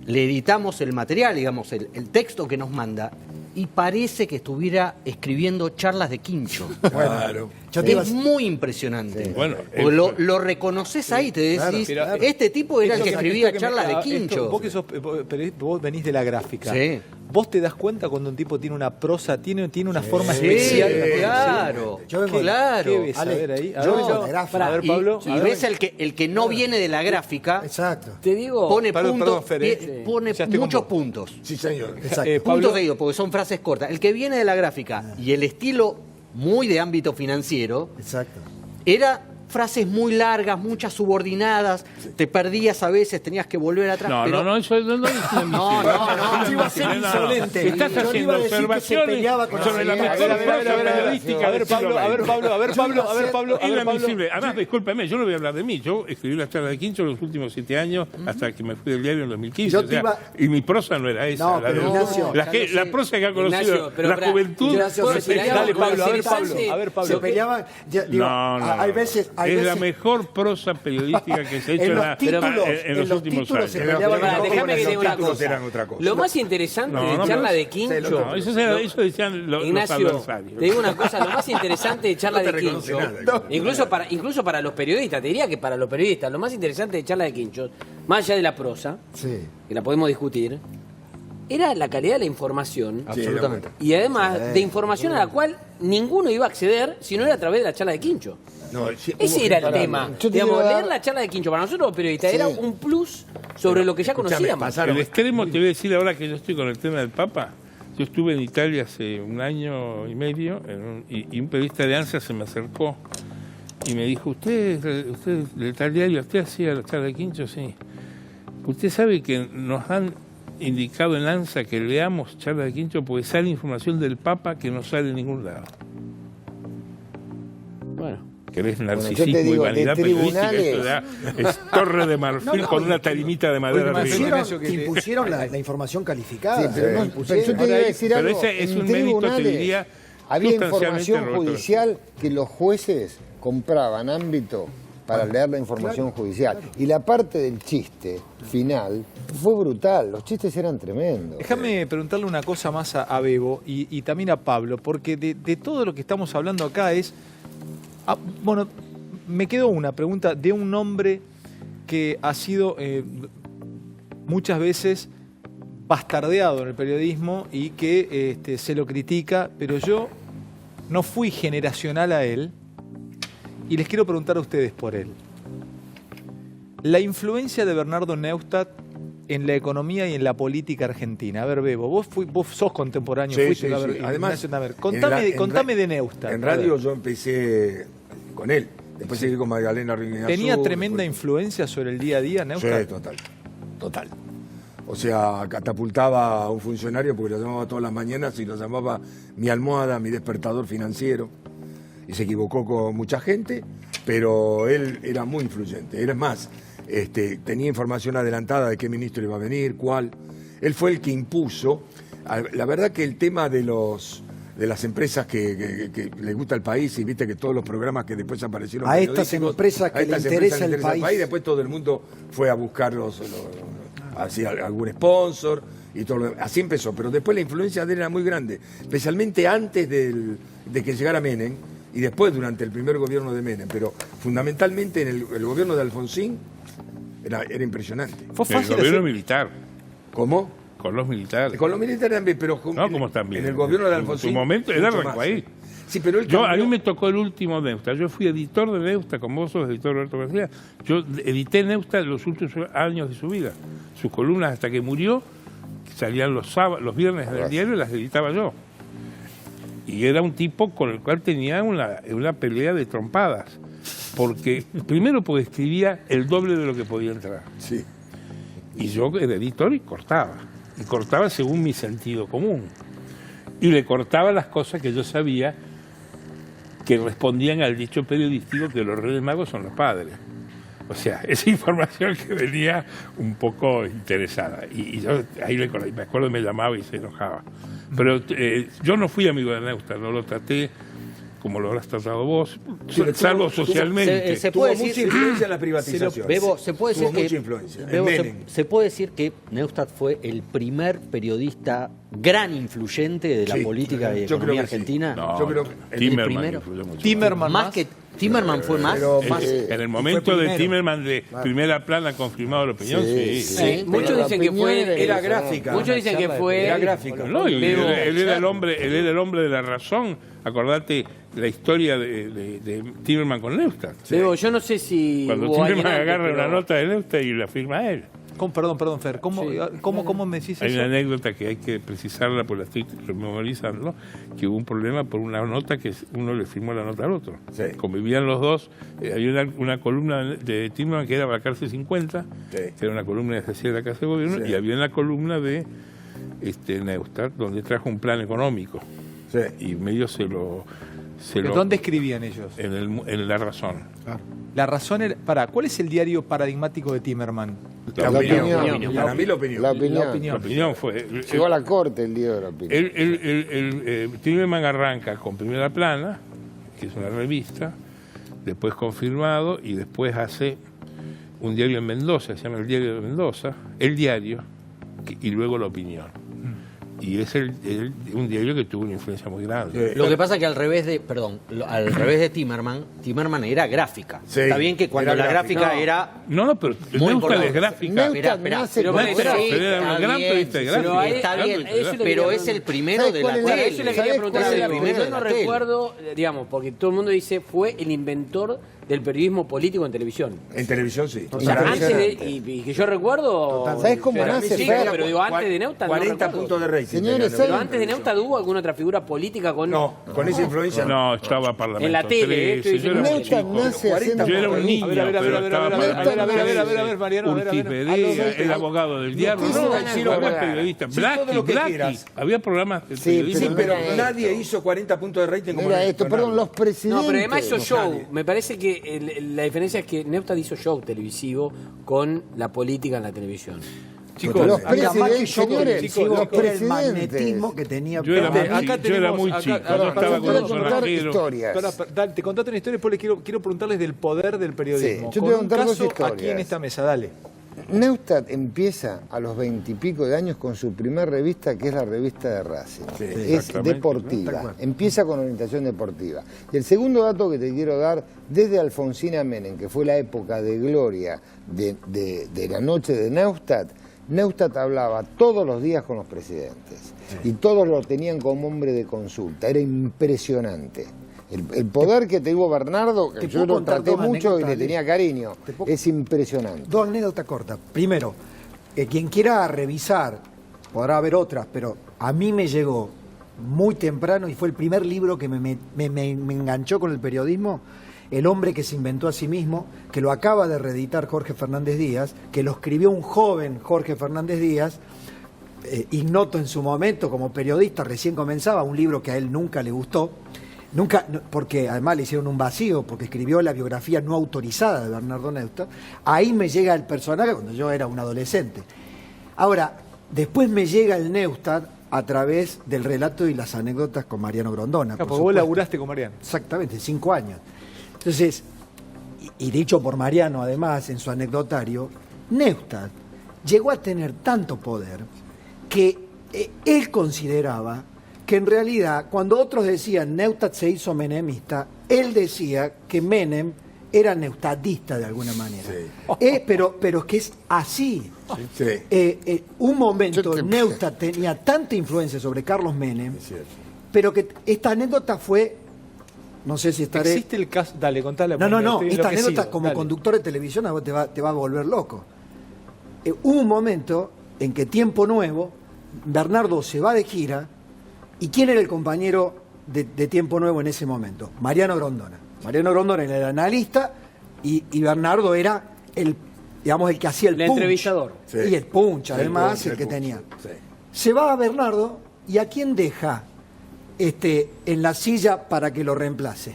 le editamos el material, digamos, el texto que nos manda, y parece que estuviera escribiendo charlas de Quincho. Claro. Es muy imprsionante. Sí. Bueno, lo reconoces ahí, te decís, este tipo era el que escribía charlas de Quincho. Vos venís de la gráfica. Sí. ¿Vos te das cuenta cuando un tipo tiene una prosa, tiene una forma especial? Claro. ¿Qué ves? A ver ahí. A ver, Pablo. Y ves el que no viene de la gráfica. Exacto. Te digo, pone pone muchos puntos. Sí, señor. Puntos de porque son frases cortas. El que viene de la gráfica y el estilo muy de ámbito financiero, era frases muy largas, muchas subordinadas, te perdías a veces, tenías que volver atrás. No, eso no Iba a ser insolente. Estás haciendo observaciones sobre la mejor prosa periodística. A ver, Pablo. Inadmisible. Además, discúlpeme, yo no voy a hablar de mí. Yo escribí la charla de Quincho los últimos 7 años hasta que me fui del diario en 2015. Y mi prosa no era esa. La prosa que ha conocido la juventud. Dale, Pablo, a ver, Pablo. Se peleaban. Hay veces. Es la mejor prosa periodística que se ha hecho en los últimos años. Déjame que diga una cosa. Lo más interesante de charla de Quincho... Eso decían los adversarios. Te digo una cosa, lo más interesante de charla de Quincho, incluso para los periodistas, te diría que para los periodistas, lo más interesante de charla de Quincho, más allá de la prosa, que la podemos discutir, era la calidad de la información. Absolutamente. Y además de información a la cual ninguno iba a acceder si no era a través de la charla de Quincho. Ese era el tema. Digamos, leer la charla de Quincho para nosotros los periodistas era un plus sobre lo que ya conocíamos. El extremo, te voy a decir ahora que yo estoy con el tema del Papa. Yo estuve en Italia hace 1 año y medio y un periodista de ANSA se me acercó y me dijo, usted de tal diario, ¿usted hacía la charla de Quincho? Sí. Usted sabe que nos han indicado en ANSA que leamos charla de Quincho porque sale información del Papa que no sale en ningún lado. Bueno. Que es narcisismo y vanidad periodística, es torre de marfil con una tarimita de madera arriba. Impusieron la información calificada. Pero yo te iba a decir algo. Ese es un mérito, te diría, había información judicial que los jueces compraban ámbito para leer la información judicial. Y la parte del chiste final fue brutal. Los chistes eran tremendos. Déjame preguntarle una cosa más a Bebo y también a Pablo, porque de todo lo que estamos hablando acá es... bueno, me quedó una pregunta de un hombre que ha sido muchas veces bastardeado en el periodismo y que se lo critica, pero yo no fui generacional a él y les quiero preguntar a ustedes por él. La influencia de Bernardo Neustadt en la economía y en la política argentina. A ver, Bebo, vos sos contemporáneo, fuiste a ver. Además, contame de Neustadt. En radio yo empecé con él, después seguí con Magdalena Riñazú. ¿Tenía tremenda influencia sobre el día a día, Neustadt? Sí, total. O sea, catapultaba a un funcionario porque lo llamaba todas las mañanas y lo llamaba mi almohada, mi despertador financiero. Y se equivocó con mucha gente, pero él era muy influyente. Era más, tenía información adelantada de qué ministro iba a venir, cuál. Él fue el que impuso. La verdad que el tema de las empresas que les gusta el país, y viste que todos los programas que después aparecieron a estas empresas que le interesa el país, después todo el mundo fue a buscar así, algún sponsor y todo así empezó, pero después la influencia de él era muy grande, especialmente antes de que llegara Menem y después durante el primer gobierno de Menem, pero fundamentalmente en el gobierno de Alfonsín era impresionante. Fue fácil el gobierno militar. ¿Cómo? Con los militares. Con los militares también, pero no como también. En el gobierno de Alfonsín. En su momento era Rancagüí. Sí, pero él A cambió. mí me tocó el último Neustadt. Yo fui editor de Neustadt, como vos sos editor Roberto García. Yo edité Neustadt los últimos años de su vida. Sus columnas hasta que murió, salían los viernes del diario, las editaba yo. Y era un tipo con el cual tenía una pelea de trompadas. Primero porque escribía el doble de lo que podía entrar. Sí. Y yo era editor y cortaba. Y cortaba según mi sentido común. Y le cortaba las cosas que yo sabía que respondían al dicho periodístico que los Reyes Magos son los padres. O sea, esa información que venía un poco interesada. Y yo ahí me acuerdo me llamaba y se enojaba. Pero yo no fui amigo de Neustadt, no lo traté como lo habrás tratado vos, salvo socialmente. Se Tuvo puede mucha decir, influencia en la privatización. Bebo, se puede Tuvo decir que mucha influencia. Bebo, En Menem. se puede decir que Neustadt fue el primer periodista gran influyente de la Sí, política y yo creo economía que sí. argentina. No, Yo creo que el Timerman primero. influyó mucho. Timerman Más que Timerman fue más. Pero más- En el momento fue de primero. Timerman de primera plana confirmado la opinión, sí. Sí, Muchos pero la dicen que opinión fue... era gráfica. Muchos dicen que fue... Era gráfica. No, y Bebo, él era el hombre de la razón. Acordate la historia de Timerman con Neustadt. Bebo, yo no sé si... Cuando hubo alguien Timerman antes, agarra pero- una nota de Neustadt y la firma él. Perdón, Fer, ¿cómo me decís Hay eso? una anécdota que hay que precisarla, porque la estoy memorizando, que hubo un problema por una nota que uno le firmó la nota al otro. Sí. Convivían los dos. Había una columna de Timerman que era Balcarce 50, Sí. que era una columna de de la Casa de Gobierno, Sí. y había una columna de Neustadt, donde trajo un plan económico. Sí. Y medio se lo... ¿Dónde escribían ellos? En La Razón. La razón era... ¿cuál es el diario paradigmático de Timerman? La La opinión. opinión. Para mí la opinión. La opinión. La opinión fue... Llegó a la corte el día de la opinión. Timerman arranca con Primera Plana, que es una revista, después confirmado, y después hace un diario en Mendoza, se llama El Diario de Mendoza, El Diario, y luego La Opinión. Y es un diario que tuvo una influencia muy grande. Lo que pasa que al revés de Timerman era gráfica. Sí, Está bien que cuando era la gráfica. gráfica era No, pero Muy Neustadt importante. es gráfica. Neustadt Espera, nace pero con- bueno, Pero sí, era un está gran bien, periodista de pero ahí- está gráfica. bien, eso le pero quería es el primero ¿Sabes de cuál la es la- tele. Eso le ¿Sabés quería preguntar cuál a es Bebo, la porque primera yo de no la tele? recuerdo, digamos, porque todo el mundo dice fue el inventor del periodismo político en televisión. En televisión sí. O sea, Para mí, antes de, y que yo recuerdo... ¿Sabés cómo para mí nace sí, Fer? pero digo, antes de Neustadt no 40 recuerdo. puntos de rating. Señores, tenía ¿saben? Pero Neustadt. antes de Neustadt hubo alguna otra figura política con... No, con esa influencia no. No, estaba Parlamento En la tele, 13, yo era muy Neustadt chico. nace 40 haciendo Yo era un niño, A ver, pero estaba Mariano, a ver. Urtiz Pereira, el abogado del diario. Noticias No, de sí, la había ciudad. periodistas. Sí, todo lo que Blackie, quieras. había programas de Sí, periodismo. Sí, pero pero no era nadie esto. hizo 40 puntos de rating como Mira lo esto, hizo perdón, Nardo. los presidentes. No, pero además hizo show. nadie. Me parece que la diferencia es que Neustadt hizo show televisivo con la política en la televisión. Chicos, Los Había más que presidentes, yo señores, televisivo, los era el presidentes. magnetismo que tenía. Yo era Acá muy chico, yo era tenemos- muy acá- chico. acá- Yo acá- estaba Yo con voy a un contar sonajero. historias. Dale, te contate una historia y después quiero preguntarles del poder del periodismo. Sí, yo te Con voy a un contar dos caso historias. aquí en esta mesa, dale. Neustadt empieza a los 20 y pico de años con su primer revista, que es la revista de Racing. Sí, Es exactamente. deportiva, empieza con orientación deportiva. Y el segundo dato que te quiero dar, desde Alfonsín a Menem, que fue la época de gloria de la noche de Neustadt, Neustadt hablaba todos los días con los presidentes y todos lo tenían como hombre de consulta, era impresionante. El poder que tuvo Bernardo, que ¿Te yo puedo lo contar traté dos mucho y le anécdotas? tenía cariño, ¿Te puedo- es impresionante. Dos anécdotas cortas. Primero, quien quiera revisar, podrá haber otras, pero a mí me llegó muy temprano y fue el primer libro que me enganchó con el periodismo, El hombre que se inventó a sí mismo, que lo acaba de reeditar Jorge Fernández Díaz, que lo escribió un joven Jorge Fernández Díaz, ignoto en su momento como periodista, recién comenzaba, un libro que a él nunca le gustó, porque además le hicieron un vacío, porque escribió la biografía no autorizada de Bernardo Neustadt. Ahí me llega el personaje cuando yo era un adolescente. Ahora, después me llega el Neustadt a través del relato y las anécdotas con Mariano Grondona. Porque por vos supuesto. laburaste con Mariano. Exactamente, 5 años. Entonces, y dicho por Mariano además en su anecdotario, Neustadt llegó a tener tanto poder que él consideraba que en realidad cuando otros decían Neustadt se hizo menemista, él decía que Menem era neustadista de alguna manera. Pero es que es así. Sí. Un momento Yo te- Neustadt tenía tanta influencia sobre Carlos Menem, pero que esta anécdota fue no sé si estaré... ¿Existe el caso? Dale, contale. No, estoy esta enloquecido. anécdota como Dale. conductor de televisión a vos te va a volver loco. Hubo un momento en que Tiempo Nuevo, Bernardo se va de gira, ¿y quién era el compañero de Tiempo Nuevo en ese momento? Mariano Grondona. Mariano Grondona era el analista y Bernardo era el que hacía el punch. entrevistador. Sí. Y el punch, además, punch, el que punch. tenía. Sí. Se va a Bernardo, ¿y a quién deja en la silla para que lo reemplace?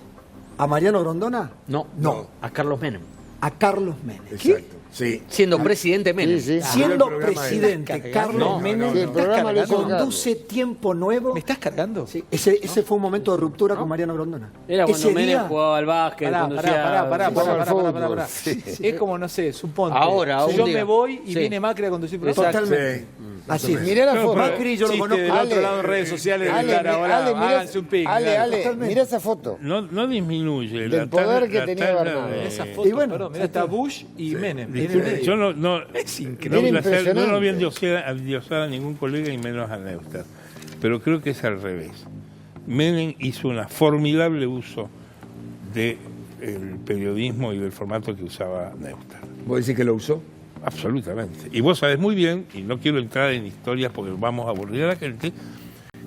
¿A Mariano Grondona? No, No. a Carlos Menem. A Carlos Menem. Exacto. Sí. Siendo presidente Menem. Sí, sí. Siendo el programa presidente Carlos No, Menem Sí, el programa lo hizo conduce Tiempo Nuevo. ¿Me estás cargando? Sí, ese fue un momento de ruptura con Mariano Grondona. Era cuando Ese Menem día, jugaba al básquet, conducía... Pará. Es como, no sé, suponte. Ahora, un yo día. me voy y Sí. viene Macri a conducir programa. totalmente. Sí. Así es. Mirá la foto. Macri yo lo Chiste conozco. del otro lado en redes sociales. Ahora, háganse un pic. Ale, Totalmente. mirá esa foto. No disminuye Del poder que tenía tabla Bernardo. de- Esa foto, Y bueno, perdón, mirá, está Bush y Menem. Disculpe, yo no Es increíble. no voy a impresionante. endiosar a ningún colega y menos a Neustadt, pero creo que es al revés. Menem hizo un formidable uso del periodismo y del formato que usaba Neustadt. ¿Vos decís que lo usó? Absolutamente. Y vos sabés muy bien, y no quiero entrar en historias porque vamos a aburrir a la gente,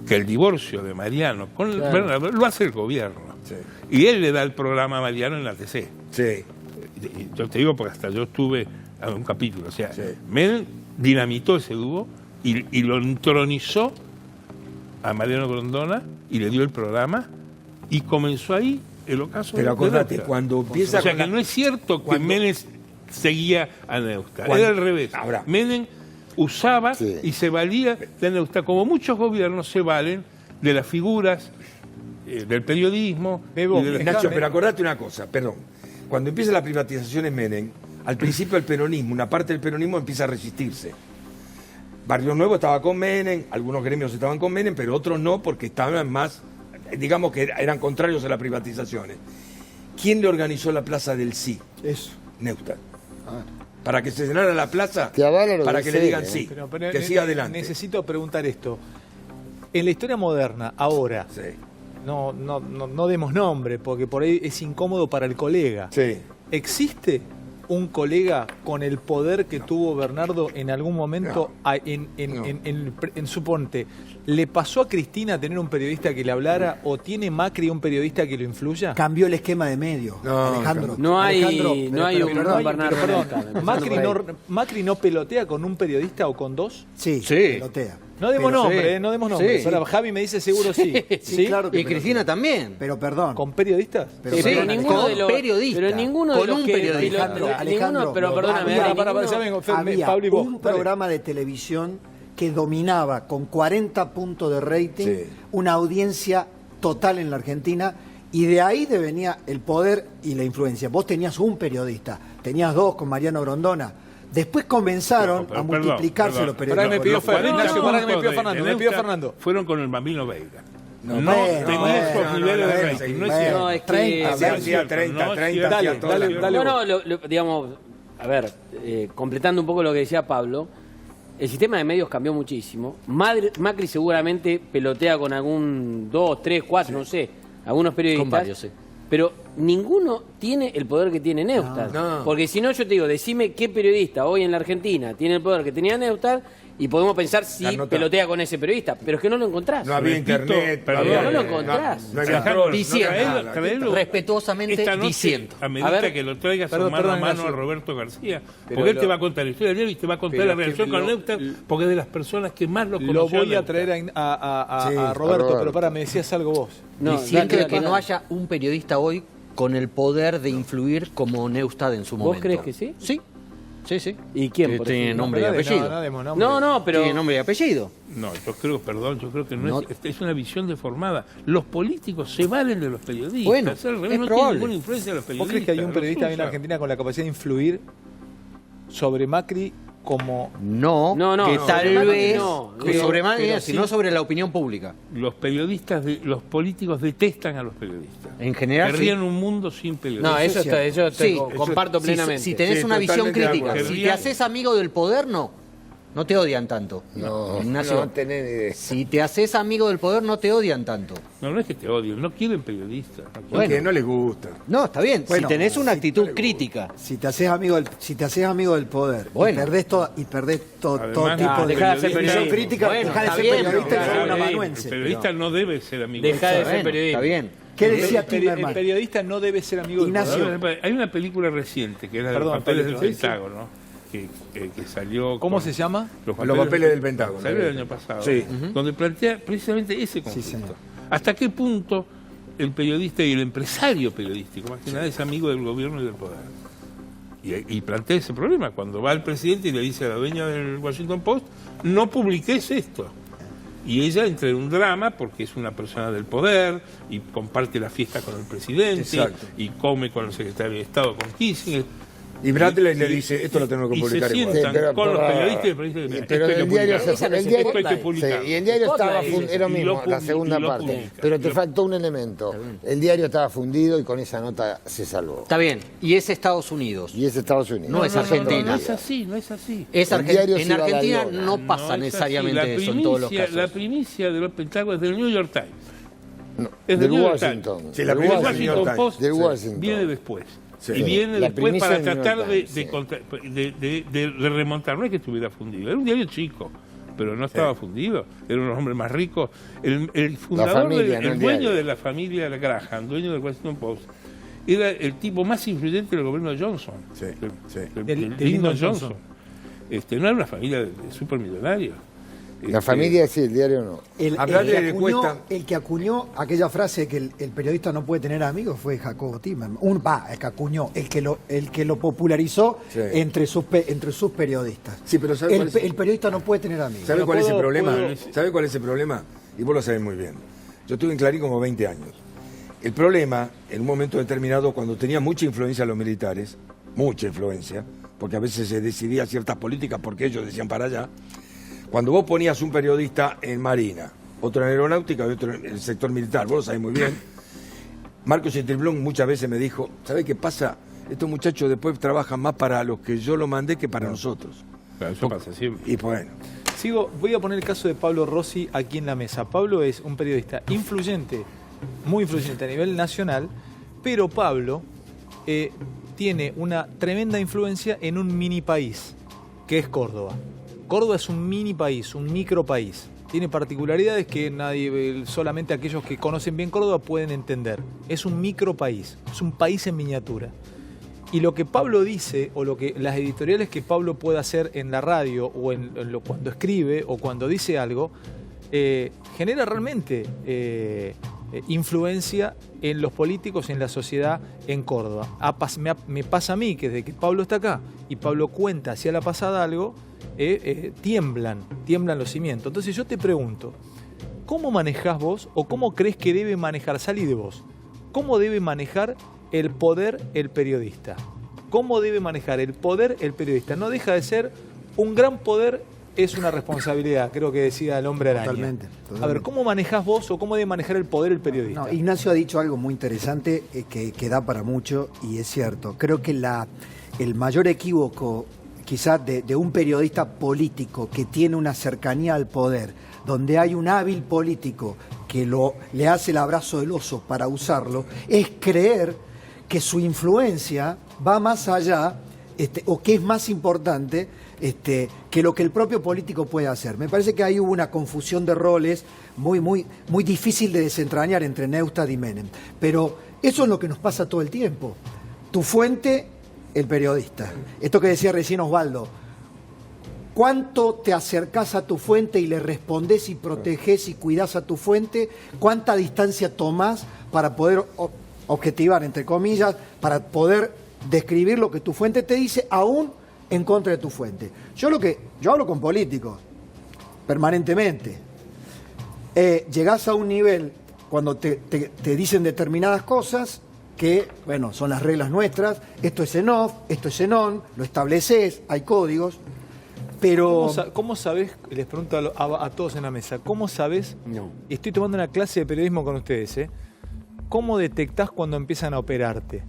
que el divorcio de Mariano con Bernardo lo hace el gobierno. Sí. Y él le da el programa a Mariano en la TC. Sí. Y yo te digo porque hasta yo estuve en un capítulo. O sea, Sí. Menem dinamitó ese dúo y lo entronizó a Mariano Grondona y le dio el programa y comenzó ahí el ocaso. Pero de acordate, Neustadt. cuando empieza O sea con que la- no es cierto que cuando- Menem seguía a Neustadt. Cuando- Era al revés. Ahora- Menem usaba Sí. y se valía de Neustadt, como muchos gobiernos se valen de las figuras del periodismo. Bebo, y de las- Nacho, pero acordate una cosa, perdón. Cuando empieza la privatización en Menem, al principio el peronismo, una parte del peronismo empieza a resistirse. Barrio Nuevo estaba con Menem, algunos gremios estaban con Menem, pero otros no porque estaban más, digamos que eran contrarios a las privatizaciones. ¿Quién le organizó la plaza del sí? Eso. Neustadt. Para que se llenara la plaza, Te avala lo para que que le sea, digan ¿eh? sí, Pero que siga adelante. Necesito preguntar esto. En la historia moderna, ahora, Sí, no demos nombre, porque por ahí es incómodo para el colega. sí. ¿Existe un colega con el poder que tuvo Bernardo en algún momento en suponte, ¿le pasó a Cristina tener un periodista que le hablara o tiene Macri un periodista que lo influya? Cambió el esquema de medios. No, Alejandro. No hay, Alejandro, no hay un perdón, Bernardo Pero Neustadt, perdón, Macri no pelotea con un periodista o con dos. Sí, Sí. pelotea. No demos Pero nombre, sí. no demos nombre. Sí. Ahora, Javi me dice seguro sí. Sí, claro que Y Cristina también. Pero perdón. ¿Con periodistas? Pero Sí, perdón, pero ninguno con de los periodista. Pero ninguno Con de los un que periodista. Alejandro, pero perdóname, había- para, ya vengo, había Pablo y vos. un Dale. programa de televisión que dominaba con 40 puntos de rating Sí. una audiencia total en la Argentina y de ahí venía el poder y la influencia. Vos tenías un periodista, tenías dos con Mariano Grondona. Después comenzaron Pero, a perdón, multiplicarse perdón. los Pará, periodistas. me pidió Los 40 Ignacio, pará que me puntos pidió de- Fernando, de me pidió Neustadt Fernando. Fueron con el Bambino Veiga. No, bueno, tenía esos no, niveles no, de no, rating. no, No es no, cierto. No, es que... 30, Hacía es cierto, 30, no es 30, cierto. hacía toda la- dale. No, digamos, a ver, completando un poco lo que decía Pablo, el sistema de medios cambió muchísimo. Macri seguramente pelotea con algún 2, 3, 4, no sé, algunos periodistas. Con varios, sí. Pero ninguno tiene el poder que tiene Neustadt. No. Porque si no, yo te digo, decime qué periodista hoy en la Argentina tiene el poder que tenía Neustadt y podemos pensar si Carnota. pelotea con ese periodista. Pero es que no lo encontrás. No había Repito, internet, perdón, había- no lo encontrás. No había Alejandro, troll, no diciendo, había nada. traelo respetuosamente esta noche, diciendo. a medida A ver, que lo traigas perdón, mano a perdón, mano Ignacio. a Roberto García, Pero porque él lo- te va a contar la historia de él y te va a contar pero la que relación con lo- Neustadt, porque es de las personas que más lo conoció. Lo voy a Neustadt. traer a Sí, Roberto, a Roberto. pero para, me decías algo vos. No, Diciendo dale, que dale. no haya un periodista hoy con el poder de influir como Neustadt en su ¿Vos momento. crees que sí? Sí. Sí, sí. ¿Y quién, Que por tiene ejemplo? nombre y No, apellido. no demos nombre. No, pero... Tiene nombre y apellido. No, yo creo que No. es una visión deformada. Los políticos se valen de los periodistas. Bueno, al revés, es no probable. tiene ninguna influencia de los ¿Vos periodistas. crees que hay un los periodista en la usan. Argentina con la capacidad de influir sobre Macri como... No, No, que no, tal sobre Macri vez no. que Pero- sobre Macri, pero sino sí. sobre la opinión pública. Los políticos detestan a los periodistas. En general, Querrían sí. un mundo sin periodistas. No, eso está, yo te Sí, comparto si- plenamente. Si tenés Sí, una visión totalmente de crítica, acuerdo. si te haces amigo del poder, no. No te odian tanto. No, Ignacio, no tenés ni idea. si te haces amigo del poder, no te odian tanto. No, no es que te odien, no quieren periodistas. No quieren. Porque no les gusta. No, está bien. Bueno, si tenés una actitud crítica. Si te haces amigo del poder Bueno. y perdés todo Además, tipo de dejá de hacer visión periodismo. crítica, Bueno, dejá de está ser bien, periodista y pero- ser un Claro, El amanuense. periodista no debe ser amigo Deja del de poder. ser periodista. Está bien. ¿Qué decía El Timerman? periodista no debe ser amigo Ignacio. del poder. Hay una película reciente que es la de Perdón, los papeles del Pablo, ¿sí? Pentágono, que salió... ¿Cómo con se llama? Los papeles del Pentágono. Salió el año pasado. Sí. Donde plantea precisamente ese conflicto. señor. ¿Hasta qué punto el periodista y el empresario periodístico, más que nada, es amigo del gobierno y del poder? Y plantea ese problema. Cuando va el presidente y le dice a la dueña del Washington Post, no publiques esto. Y ella entra en un drama porque es una persona del poder y comparte la fiesta con el presidente. Exacto. Y come con el secretario de Estado, con Kissinger. Y Bradley le dice, esto lo tenemos que y publicar se igual. sientan Sí, pero con los por- periodistas y el periodista dicen, Pero esto hay el que diario, publicarlo. el diario, Esto hay que publicarlo. sí, y el diario estaba Spotlight. era lo Y mismo, lo la segunda y lo parte. publica. Pero te Lo- faltó un elemento. El diario estaba fundido y con esa nota se salvó. Está bien. Y es Estados Unidos. Y es Estados Unidos. No es Argentina. No es así, no es así. Es El diario en se iba a Argentina Galeona. no pasa No es necesariamente así. eso en todos los La casos. primicia de los Pentágonos es del New York Times. No, Es del New York Washington. Times. Sí, la El primicia Washington del New York Times. Post Del Washington. viene después. Sí. Y viene La después primicia para del New York tratar Times, sí. de remontar. No es que estuviera fundido, era un diario chico, pero no estaba fundido. Era uno de los hombres más ricos. El fundador, familia, no el el dueño diario. de la familia Graham, dueño del Washington Post, era el tipo más influyente del gobierno de Johnson. Sí, sí. El Del Lyndon Lyndon Johnson. No era una familia de supermillonarios. La familia sí, el diario no. A Bradley le acuñó, cuesta. el que acuñó aquella frase que el periodista no puede tener amigos fue Jacobo Timerman. El que acuñó, el que lo popularizó Sí. entre sus periodistas. Sí, pero ¿sabe cuál es? El periodista no puede tener amigos. ¿Sabe cuál es el puedo- problema? puedo- ¿Sabe cuál es el problema? Y vos lo sabés muy bien. Yo estuve en Clarín como 20 años. El problema, en un momento determinado, cuando tenía mucha influencia los militares, mucha influencia, porque a veces se decidía ciertas políticas porque ellos decían para allá, cuando vos ponías un periodista en Marina, otro en Aeronáutica y otro en el sector militar, vos lo sabés muy bien, Marcos Entriblón muchas veces me dijo, ¿sabés qué pasa? Estos muchachos después trabajan más para los que yo lo mandé que para nosotros. Claro, eso pasa siempre. Y bueno, Voy a poner el caso de Pablo Rossi aquí en la mesa. Pablo es un periodista influyente, muy influyente a nivel nacional, pero Pablo tiene una tremenda influencia en un mini país, que es Córdoba. Córdoba es un mini país, un micro país. Tiene particularidades que solamente aquellos que conocen bien Córdoba pueden entender. Es un micro país, es un país en miniatura. Y lo que Pablo dice, o las editoriales que Pablo puede hacer en la radio, o cuando escribe, o cuando dice algo, genera realmente influencia en los políticos y en la sociedad en Córdoba. Me pasa a mí que desde que Pablo está acá y Pablo cuenta hacia la pasada algo, tiemblan los cimientos. Entonces yo te pregunto, ¿cómo manejás vos o cómo crees que debe manejar, salí de vos, cómo debe manejar el poder el periodista? ¿Cómo debe manejar el poder el periodista? No deja de ser un gran poder, es una responsabilidad, creo que decía el hombre araña. Totalmente. A ver, ¿cómo manejás vos o cómo debe manejar el poder el periodista? No, Ignacio ha dicho algo muy interesante que da para mucho y es cierto. Creo que el mayor equívoco quizás de un periodista político que tiene una cercanía al poder, donde hay un hábil político que le hace el abrazo del oso para usarlo, es creer que su influencia va más allá o que es más importante que lo que el propio político puede hacer. Me parece que ahí hubo una confusión de roles muy difícil de desentrañar entre Neustadt y Menem. Pero eso es lo que nos pasa todo el tiempo. Tu fuente, el periodista. Esto que decía recién Osvaldo, ¿cuánto te acercás a tu fuente y le respondés y protegés y cuidás a tu fuente? ¿Cuánta distancia tomás para poder objetivar, entre comillas, para poder describir lo que tu fuente te dice, aún en contra de tu fuente? Yo hablo con políticos permanentemente. Llegás a un nivel cuando te dicen determinadas cosas que, bueno, son las reglas nuestras, esto es en off, esto es en on, lo estableces, hay códigos, pero... ¿Cómo sabés, les pregunto a todos en la mesa, cómo sabés, No. estoy tomando una clase de periodismo con ustedes, ¿cómo detectás cuando empiezan a operarte?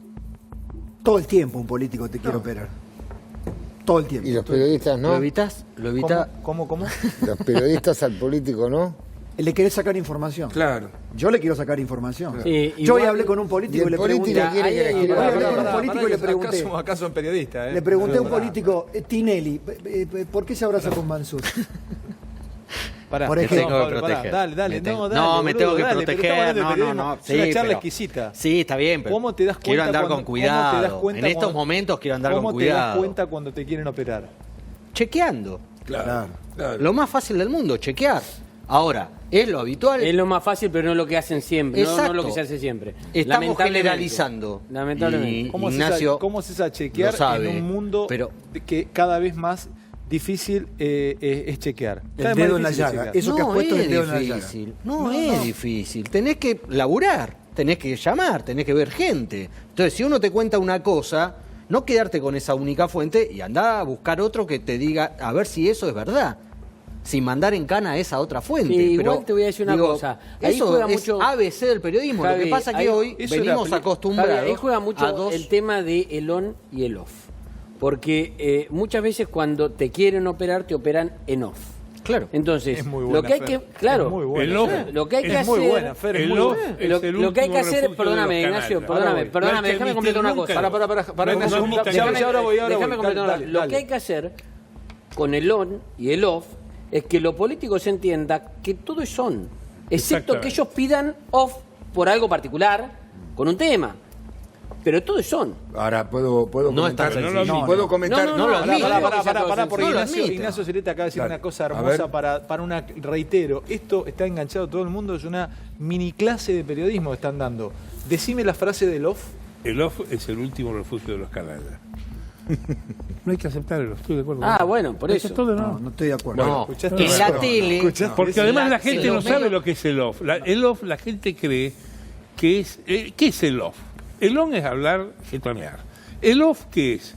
Todo el tiempo un político te quiere operar. todo el tiempo. ¿Y los periodistas no? ¿Lo evitas? ¿Lo evitas? ¿Cómo? ¿Los periodistas al político no? Le querés sacar información. Claro. Yo le quiero sacar información. Sí, Yo hoy igual- hablé con un político y le político pregunté. quiere que Hoy hablé con un Pará, político y le que pregunté. ¿Acaso son periodistas? Le pregunté a un político, Tinelli, ¿por qué se abraza con Mansur? Pará, Por Me ejemplo. tengo que pará, proteger. dale, Me tengo- dale, No, me boludo, tengo que dale, pero estamos proteger. hablando de No, periodismo. no. Es una charla pero- exquisita. Sí, está bien, pero ¿Cómo te das cuenta quiero andar cuando- con cómo te das cuidado. cuenta En estos cuando- momentos quiero andar con ¿Cómo te das cuidado. cuenta cuando te quieren operar? Chequeando. Claro. Lo más fácil del mundo, chequear. Ahora, es lo habitual. Es lo más fácil, pero no lo que hacen siempre. No, Exacto. lo que se hace siempre. Estamos Lamentablemente. generalizando. Lamentablemente. Y ¿Cómo Ignacio se sabe chequear lo sabe, en un mundo pero que cada vez más difícil es chequear? Cada El vez dedo más en la difícil llaga. chequear. Eso que has puesto es el dedo en la llaga. difícil. No, es difícil. Tenés que laburar, tenés que llamar, tenés que ver gente. Entonces, si uno te cuenta una cosa, no quedarte con esa única fuente y andá a buscar otro que te diga a ver si eso es verdad. Sin mandar en cana a esa otra fuente. Sí, igual Pero, te voy a decir una cosa. Ahí Eso juega es mucho- ABC del periodismo. Lo Javi, que pasa es que ahí- hoy eso era venimos peli- acostumbrados Javi, ahí juega mucho a dos... el tema de el on y el off. Porque muchas veces cuando te quieren operar, te operan en off. Claro. Entonces, Es muy lo buena, que hay Fer. que, claro, Es muy buena. El off lo que hay que es hacer, muy buena, Fer, es el muy off buena. es lo el que hay que último hacer, refugio perdóname, de los Ignacio, canallas. perdóname, No hay que déjame completar una admitir cosa. nunca. Pará, No hay Ignacio, que admitir déjame, nunca. ahora voy, Déjame voy. completar una- Dale, Lo dale. que hay que hacer con el on y el off es que los políticos entiendan que todo es on, excepto que Exactamente. ellos pidan off por algo particular, con un tema. Pero todo es on. Ahora, ¿puedo No es tan comentar? sencillo. No, ¿Puedo comentar? no, lo admito. Pará, porque No lo Ignacio, admito. Ignacio Cereta acaba de decir Dale. una cosa A hermosa ver. para una, reitero, esto está enganchado todo el mundo, es una mini clase de periodismo que están dando. Decime la frase del off. El off es el último refugio de los canallas. No hay que aceptarlo, estoy de acuerdo. Ah, bueno, por Eso eso. es todo, No, no. no estoy de acuerdo. No, ¿Escuchaste? en la tele... Porque además la en gente los no sabe medios- lo que es el off. El off, la gente cree que es... ¿Qué es el off? El on es hablar, jetonear. ¿El off qué es?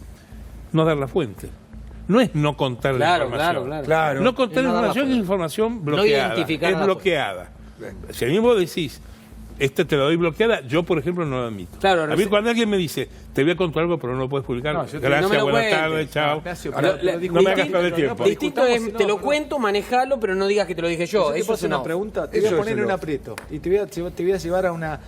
No dar la fuente. No es no contar la Claro, información. claro. Claro. No contar Es no la dar la información es fuente. información bloqueada. identificar Es la bloqueada. Si a mí vos decís, esta te la doy bloqueada, yo, por ejemplo, no lo admito. Claro, a mí cuando alguien me dice, te voy a contar algo, pero no lo puedes publicar. No, yo te- Gracias, no me lo buenas cuentes. tardes, chao. Ignacio, Ahora, pero no me distinto- hagas perder tiempo. pero Distinto discutamos, es, no, te lo perdón. cuento, manejalo, pero no digas que te lo dije yo. Yo te Eso puedo es hacer una no. pregunta, te voy Eso a es poner el en un off. aprieto y te voy a llevar a una...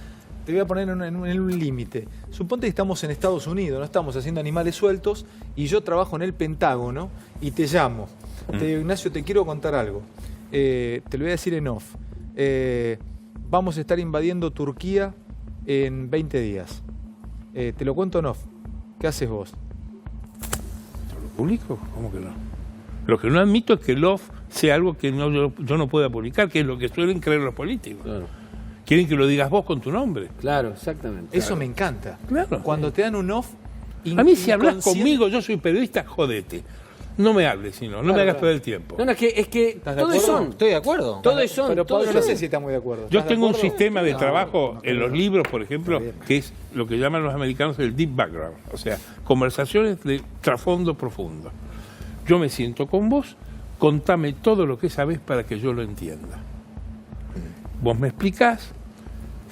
Te voy a poner en un límite. Suponte que estamos en Estados Unidos, no estamos haciendo animales sueltos y yo trabajo en el Pentágono y te llamo. Te digo, Ignacio, te quiero contar algo. Te lo voy a decir en off. Vamos a estar invadiendo Turquía en 20 días. Te lo cuento en off. ¿Qué haces vos? ¿Lo publico? ¿Cómo que no? Lo que no admito es que el off sea algo que yo no pueda publicar, que es lo que suelen creer los políticos. Claro, Quieren que lo digas vos con tu nombre. claro, exactamente. Eso me encanta. Claro. Cuando te dan un off... A mí si hablas inconsciente- conmigo, yo soy periodista, jodete. No me hables, sino, no me hagas perder el tiempo. No, no, es que de todo es acuerdo? on. Estoy de acuerdo. Todo es on. Pero todo Pablo es no on. sé si está muy de acuerdo. Yo ¿Estás de tengo un acuerdo? sistema de trabajo en los libros, por ejemplo, que es lo que llaman los americanos el deep background, o sea, conversaciones de trasfondo profundo. Yo me siento con vos, contame todo lo que sabés para que yo lo entienda. Vos me explicás,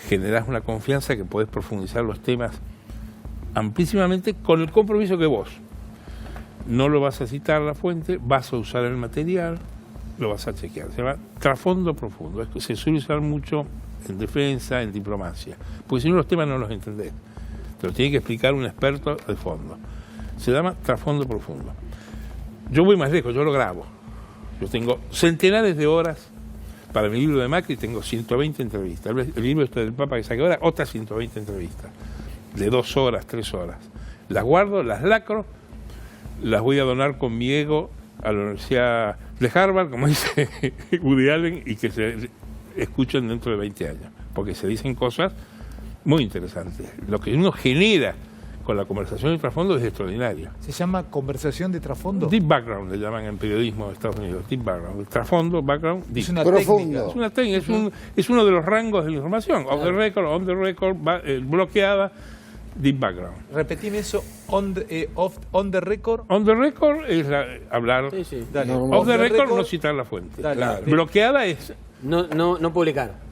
generás una confianza que podés profundizar los temas amplísimamente con el compromiso que vos no lo vas a citar la fuente, vas a usar el material, lo vas a chequear. Se llama trasfondo profundo. Se suele usar mucho en defensa, en diplomacia, porque si no los temas no los entendés. Te lo tiene que explicar un experto de fondo. Se llama trasfondo profundo. Yo voy más lejos, yo lo grabo. Yo tengo centenares de horas. Para mi libro de Macri tengo 120 entrevistas. El libro este del Papa que saqué ahora, otras 120 entrevistas. De 2 horas, 3 horas. Las guardo, las lacro, las voy a donar con mi ego a la Universidad de Harvard, como dice Woody Allen, y que se escuchen dentro de 20 años. Porque se dicen cosas muy interesantes. Lo que uno genera con la conversación de trasfondo es extraordinario. ¿Se llama conversación de trasfondo? Deep background le llaman en periodismo de Estados Unidos. Deep background. El trasfondo, background, deep. Es una Profundo. técnica. Es una técnica, es uno de los rangos de la información. Off the record, on the record, bloqueada, deep background. Repetime eso, on the record. On the record es hablar. Sí, sí. Dale. No, Off the record no citar la fuente. Dale. Claro. Bloqueada es. No publicar.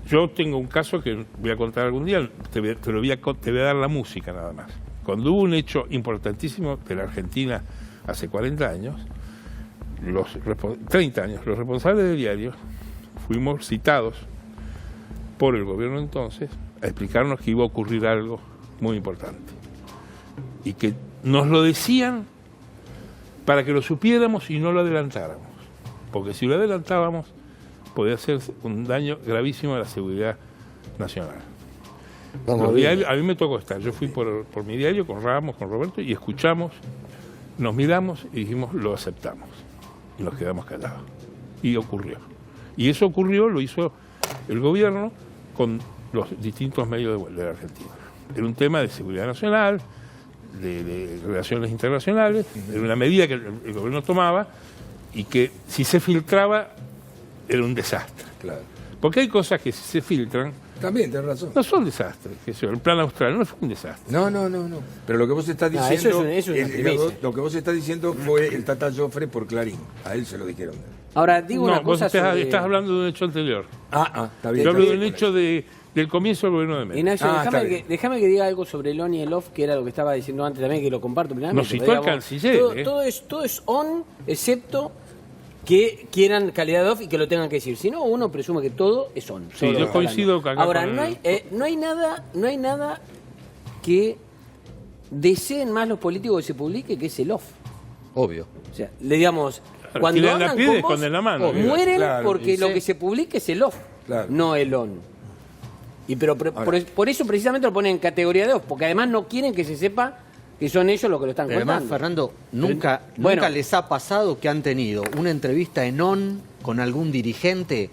Yo tengo un caso que voy a contar algún día, te voy a dar la música nada más. Cuando hubo un hecho importantísimo de la Argentina hace 40 años, 30 años, los responsables del diario fuimos citados por el gobierno entonces a explicarnos que iba a ocurrir algo muy importante y que nos lo decían para que lo supiéramos y no lo adelantáramos, porque si lo adelantábamos podía hacer un daño gravísimo a la seguridad nacional. A mí me tocó estar, yo fui por mi diario con Ramos, con Roberto, y escuchamos, nos miramos y dijimos, lo aceptamos, y nos quedamos callados. Y ocurrió. Y eso ocurrió, lo hizo el gobierno con los distintos medios de la Argentina. Era un tema de seguridad nacional, de relaciones internacionales, era una medida que el gobierno tomaba y que si se filtraba era un desastre. Claro. Porque hay cosas que si se filtran También, tenés razón. no son desastres. El plan austral no fue un desastre. No. Pero lo que vos estás diciendo, eso es una premisa. lo que vos estás diciendo fue el Tata Joffre por Clarín. A él se lo dijeron. Ahora, digo una No, vos cosa estás hablando de un hecho anterior. Está bien. Yo hablo está de un bien. hecho del comienzo del gobierno de Menem. Ignacio, está bien. déjame que diga algo sobre el on y el off, que era lo que estaba diciendo antes también, que lo comparto plenamente. Nos citó Pero, el canciller, todo es on, excepto que quieran calidad de off y que lo tengan que decir. Si no, uno presume que todo es on. Sí, todo yo acá coincido hablando. acá Ahora, con no hay nada que deseen más los políticos que se publique que es el off. Obvio. O sea, le digamos, Claro, cuando tiran la hablan piedra con y vos, esconden la mano, o digo. mueren Claro, porque y lo sí. que se publique es el off, Claro. no el on. Y pero por eso precisamente lo ponen en categoría de off, porque además no quieren que se sepa que son ellos los que lo están Pero contando. además, Fernando, nunca Bueno. les ha pasado que han tenido una entrevista en ON con algún dirigente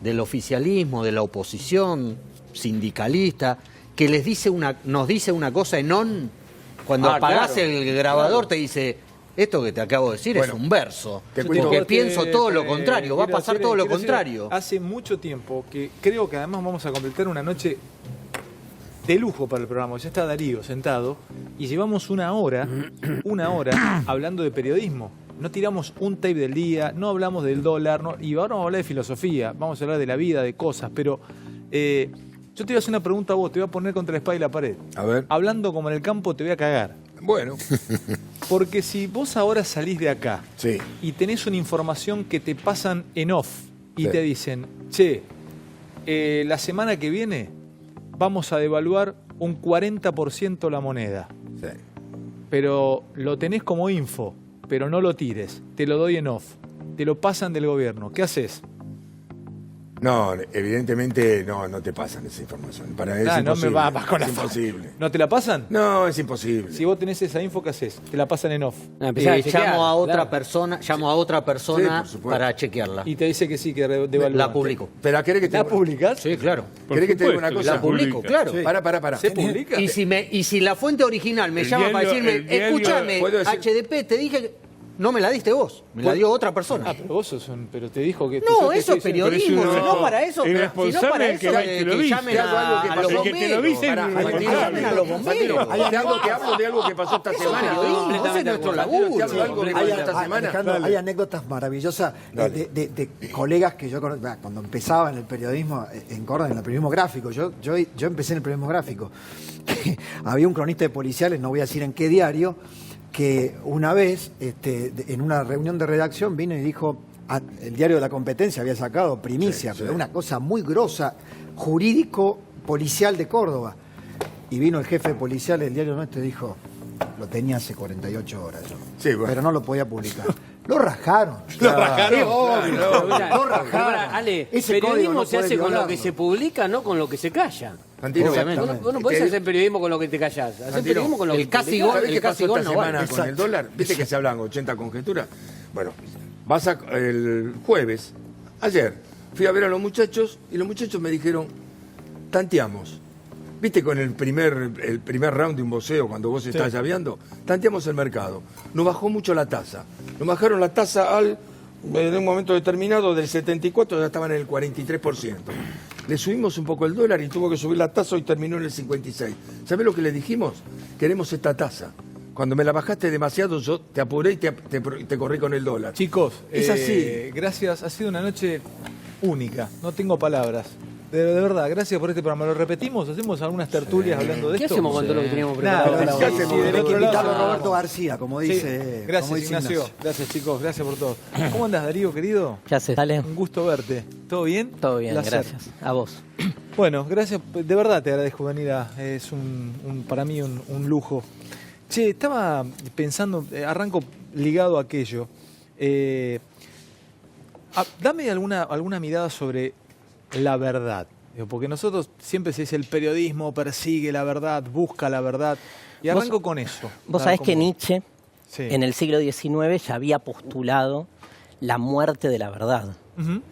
del oficialismo, de la oposición, sindicalista, que nos dice una cosa en ON, cuando apagás claro. el grabador te dice, esto que te acabo de decir Bueno, es un verso, te cuento- porque pienso todo lo contrario, va a quiero pasar decir- todo lo quiero decir, contrario. Hace mucho tiempo que creo que además vamos a completar una noche de lujo para el programa. Ya está Darío sentado y llevamos una hora hablando de periodismo. No tiramos un tape del día, no hablamos del dólar, y ahora vamos a hablar de filosofía, vamos a hablar de la vida, de cosas, pero yo te voy a hacer una pregunta a vos, te voy a poner contra la espada y la pared. A ver. Hablando como en el campo te voy a cagar. Bueno, Porque si vos ahora salís de acá sí. y tenés una información que te pasan en off y Sí. te dicen, che, la semana que viene vamos a devaluar un 40% la moneda, Sí. pero lo tenés como info, pero no lo tires, te lo doy en off, te lo pasan del gobierno, ¿qué haces? No, evidentemente no te pasan esa información. Para es Ah, no imposible. me vas con la Es imposible. ¿No te la pasan? No, es imposible. Si vos tenés esa info, ¿qué haces? Te la pasan en off. Llamo a otra claro. persona, Sí, por supuesto. para chequearla. Y te dice que sí, que devalúan. La publico. Pero ¿querés que te ¿La publicás? Sí, claro. Por ¿Querés que te diga supuesto, una cosa? La publico, publica. claro. Para. ¿Se publica? Y si la fuente original me El llama para diario- decirme, el diario- escúchame, ¿puedo decir? HDP, te dije que no me la diste vos, me la dio otra persona. Ah, pero vos sos pero te dijo que... No, yo te eso estoy es diciendo- periodismo, pero es si no uno- para eso, el si no responsable para es que eso, va y te lo que dice. llamen Algo que a pasó. los El que te lo bomberos. dice es Pará, el Santino, llamen a los Santino, bomberos. te hablo de algo que pasó esta Eso es semana. periodismo, ese es nuestro Te laburo. hablo de algo que pasó esta semana. Alejandro, hay anécdotas maravillosas de colegas que yo conozco. Cuando empezaba en el periodismo en Córdoba, en el periodismo gráfico, yo empecé en el periodismo gráfico. Había un cronista de policiales, no voy a decir en qué diario, que una vez, en una reunión de redacción, vino y dijo, el diario de la competencia había sacado primicia, Sí, pero sí. una cosa muy grosa, jurídico policial de Córdoba. Y vino el jefe policial del diario nuestro y dijo, lo tenía hace 48 horas yo, Sí, bueno. pero no lo podía publicar. Lo rajaron. Lo rajaron, Qué obvio. claro, Mirá, Lo pero rajaron. pará, Ale, Ese código periodismo no se podés hace con lo que violarlo. se publica, no con lo que se calla. Santino, Exactamente. Vos no podés hacer periodismo con lo que te callás. Hacer Santino, periodismo con lo el que te casi publicás. gol, ¿Sabés el qué pasó casi gol esta no vale. semana con el Exacto. dólar? ¿Viste que se hablan 80 conjeturas? Bueno, el jueves, ayer, fui a ver a los muchachos y los muchachos me dijeron, tanteamos. ¿Viste con el primer round de un voceo cuando vos estás llaveando? Tanteamos el mercado. Nos bajó mucho la tasa. Nos bajaron la tasa en un momento determinado del 74, ya estaban en el 43%. Le subimos un poco el dólar y tuvo que subir la tasa y terminó en el 56. ¿Sabés lo que le dijimos? Queremos esta tasa. Cuando me la bajaste demasiado, yo te apuré y te corrí con el dólar. Chicos, Es así. Gracias, ha sido una noche única, no tengo palabras. De verdad, gracias por este programa. ¿Lo repetimos? ¿Hacemos algunas tertulias hablando de ¿Qué esto? hacemos con todo lo que teníamos Nada, preparado? sí, sí, del otro lado. a Roberto García, como Sí. dice. Gracias, como dice Ignacio. Gracias, chicos. Gracias por todo. ¿Cómo andas, Darío, querido? ¿Qué haces? Dale. Un gusto verte. ¿Todo bien? Todo bien, Placer. gracias. A vos. Bueno, gracias. De verdad te agradezco venir. Es para mí un lujo. Che, estaba pensando, arranco ligado a aquello. Dame alguna mirada sobre la verdad. Porque nosotros siempre se dice el periodismo persigue la verdad, busca la verdad. Y arranco con eso. Vos sabés que Nietzsche, Sí. en el siglo XIX, ya había postulado la muerte de la verdad. Ujú.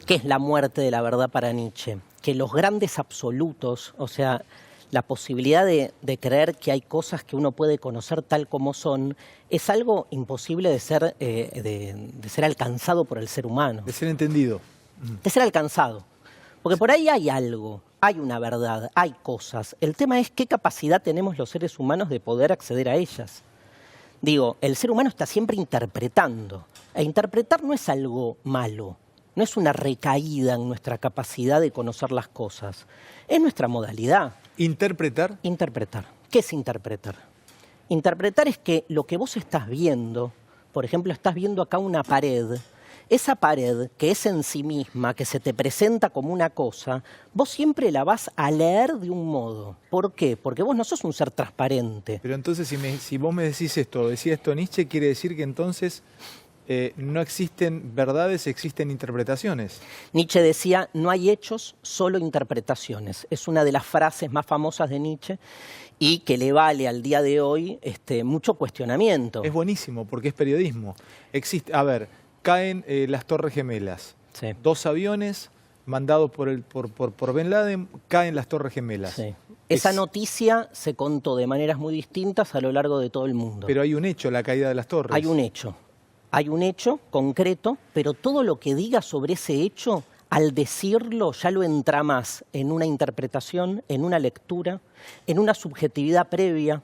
¿Qué es la muerte de la verdad para Nietzsche? Que los grandes absolutos, o sea, la posibilidad de creer que hay cosas que uno puede conocer tal como son, es algo imposible de ser alcanzado por el ser humano. De ser entendido. De ser alcanzado. Porque por ahí hay algo, hay una verdad, hay cosas. El tema es qué capacidad tenemos los seres humanos de poder acceder a ellas. Digo, el ser humano está siempre interpretando. E interpretar no es algo malo, no es una recaída en nuestra capacidad de conocer las cosas. Es nuestra modalidad. Interpretar. Interpretar. ¿Qué es interpretar? Interpretar es que lo que vos estás viendo, por ejemplo, estás viendo acá una pared. Esa pared, que es en sí misma, que se te presenta como una cosa, vos siempre la vas a leer de un modo. ¿Por qué? Porque vos no sos un ser transparente. Pero entonces, si vos me decís esto, decía esto Nietzsche, quiere decir que entonces no existen verdades, existen interpretaciones. Nietzsche decía, no hay hechos, solo interpretaciones. Es una de las frases más famosas de Nietzsche y que le vale al día de hoy mucho cuestionamiento. Es buenísimo porque es periodismo. A ver, caen las Torres Gemelas. Sí. 2 aviones mandados por Bin Laden, caen las Torres Gemelas. Sí. Esa noticia se contó de maneras muy distintas a lo largo de todo el mundo. Pero hay un hecho, la caída de las torres. Hay un hecho concreto, pero todo lo que diga sobre ese hecho, al decirlo ya lo entramás en una interpretación, en una lectura, en una subjetividad previa,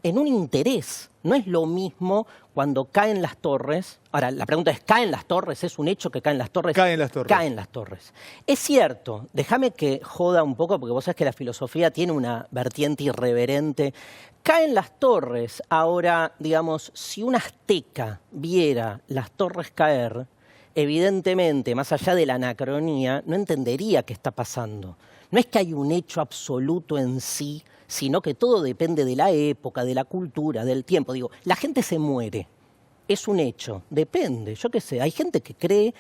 en un interés. No es lo mismo cuando caen las torres. Ahora, la pregunta es, ¿caen las torres? ¿Es un hecho que caen las torres? Caen las torres. Caen las torres. Es cierto, déjame que joda un poco, porque vos sabés que la filosofía tiene una vertiente irreverente. Caen las torres. Ahora, digamos, si un azteca viera las torres caer, evidentemente, más allá de la anacronía, no entendería qué está pasando. No es que hay un hecho absoluto en sí, sino que todo depende de la época, de la cultura, del tiempo. Digo, la gente se muere, es un hecho, depende, yo qué sé. Hay gente que cree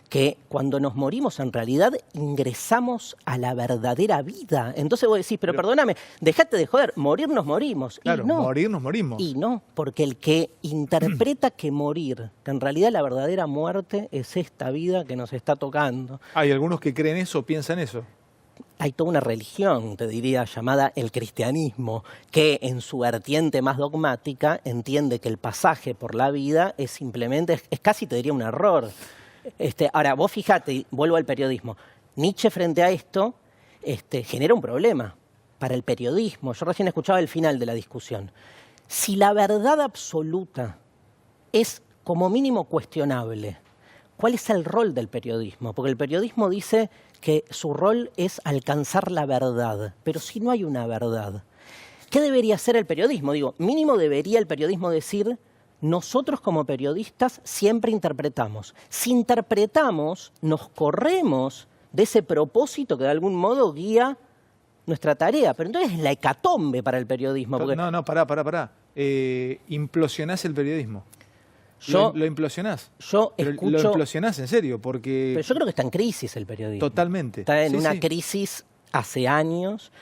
que cuando nos morimos en realidad ingresamos a la verdadera vida. Entonces vos decís, pero perdóname, dejate de joder, morir nos morimos. Claro, y no, morir nos morimos. y no, porque el que interpreta que morir, que en realidad la verdadera muerte es esta vida que nos está tocando. Hay algunos que creen eso, piensan eso. Hay toda una religión, te diría, llamada el cristianismo, que en su vertiente más dogmática entiende que el pasaje por la vida es simplemente, es casi te diría un error. Ahora, vos fíjate, vuelvo al periodismo, Nietzsche frente a esto genera un problema para el periodismo. Yo recién escuchaba el final de la discusión. Si la verdad absoluta es como mínimo cuestionable, ¿cuál es el rol del periodismo? Porque el periodismo dice que su rol es alcanzar la verdad, pero si no hay una verdad, ¿qué debería hacer el periodismo? Digo, mínimo debería el periodismo decir, nosotros como periodistas siempre interpretamos. Si interpretamos, nos corremos de ese propósito que de algún modo guía nuestra tarea. Pero entonces es la hecatombe para el periodismo. Porque No, pará. Implosionás el periodismo. Lo implosionás. Yo Pero escucho... Lo implosionás, en serio, porque... Pero yo creo que está en crisis el periodismo. Totalmente. Está en Sí, una sí. crisis hace años,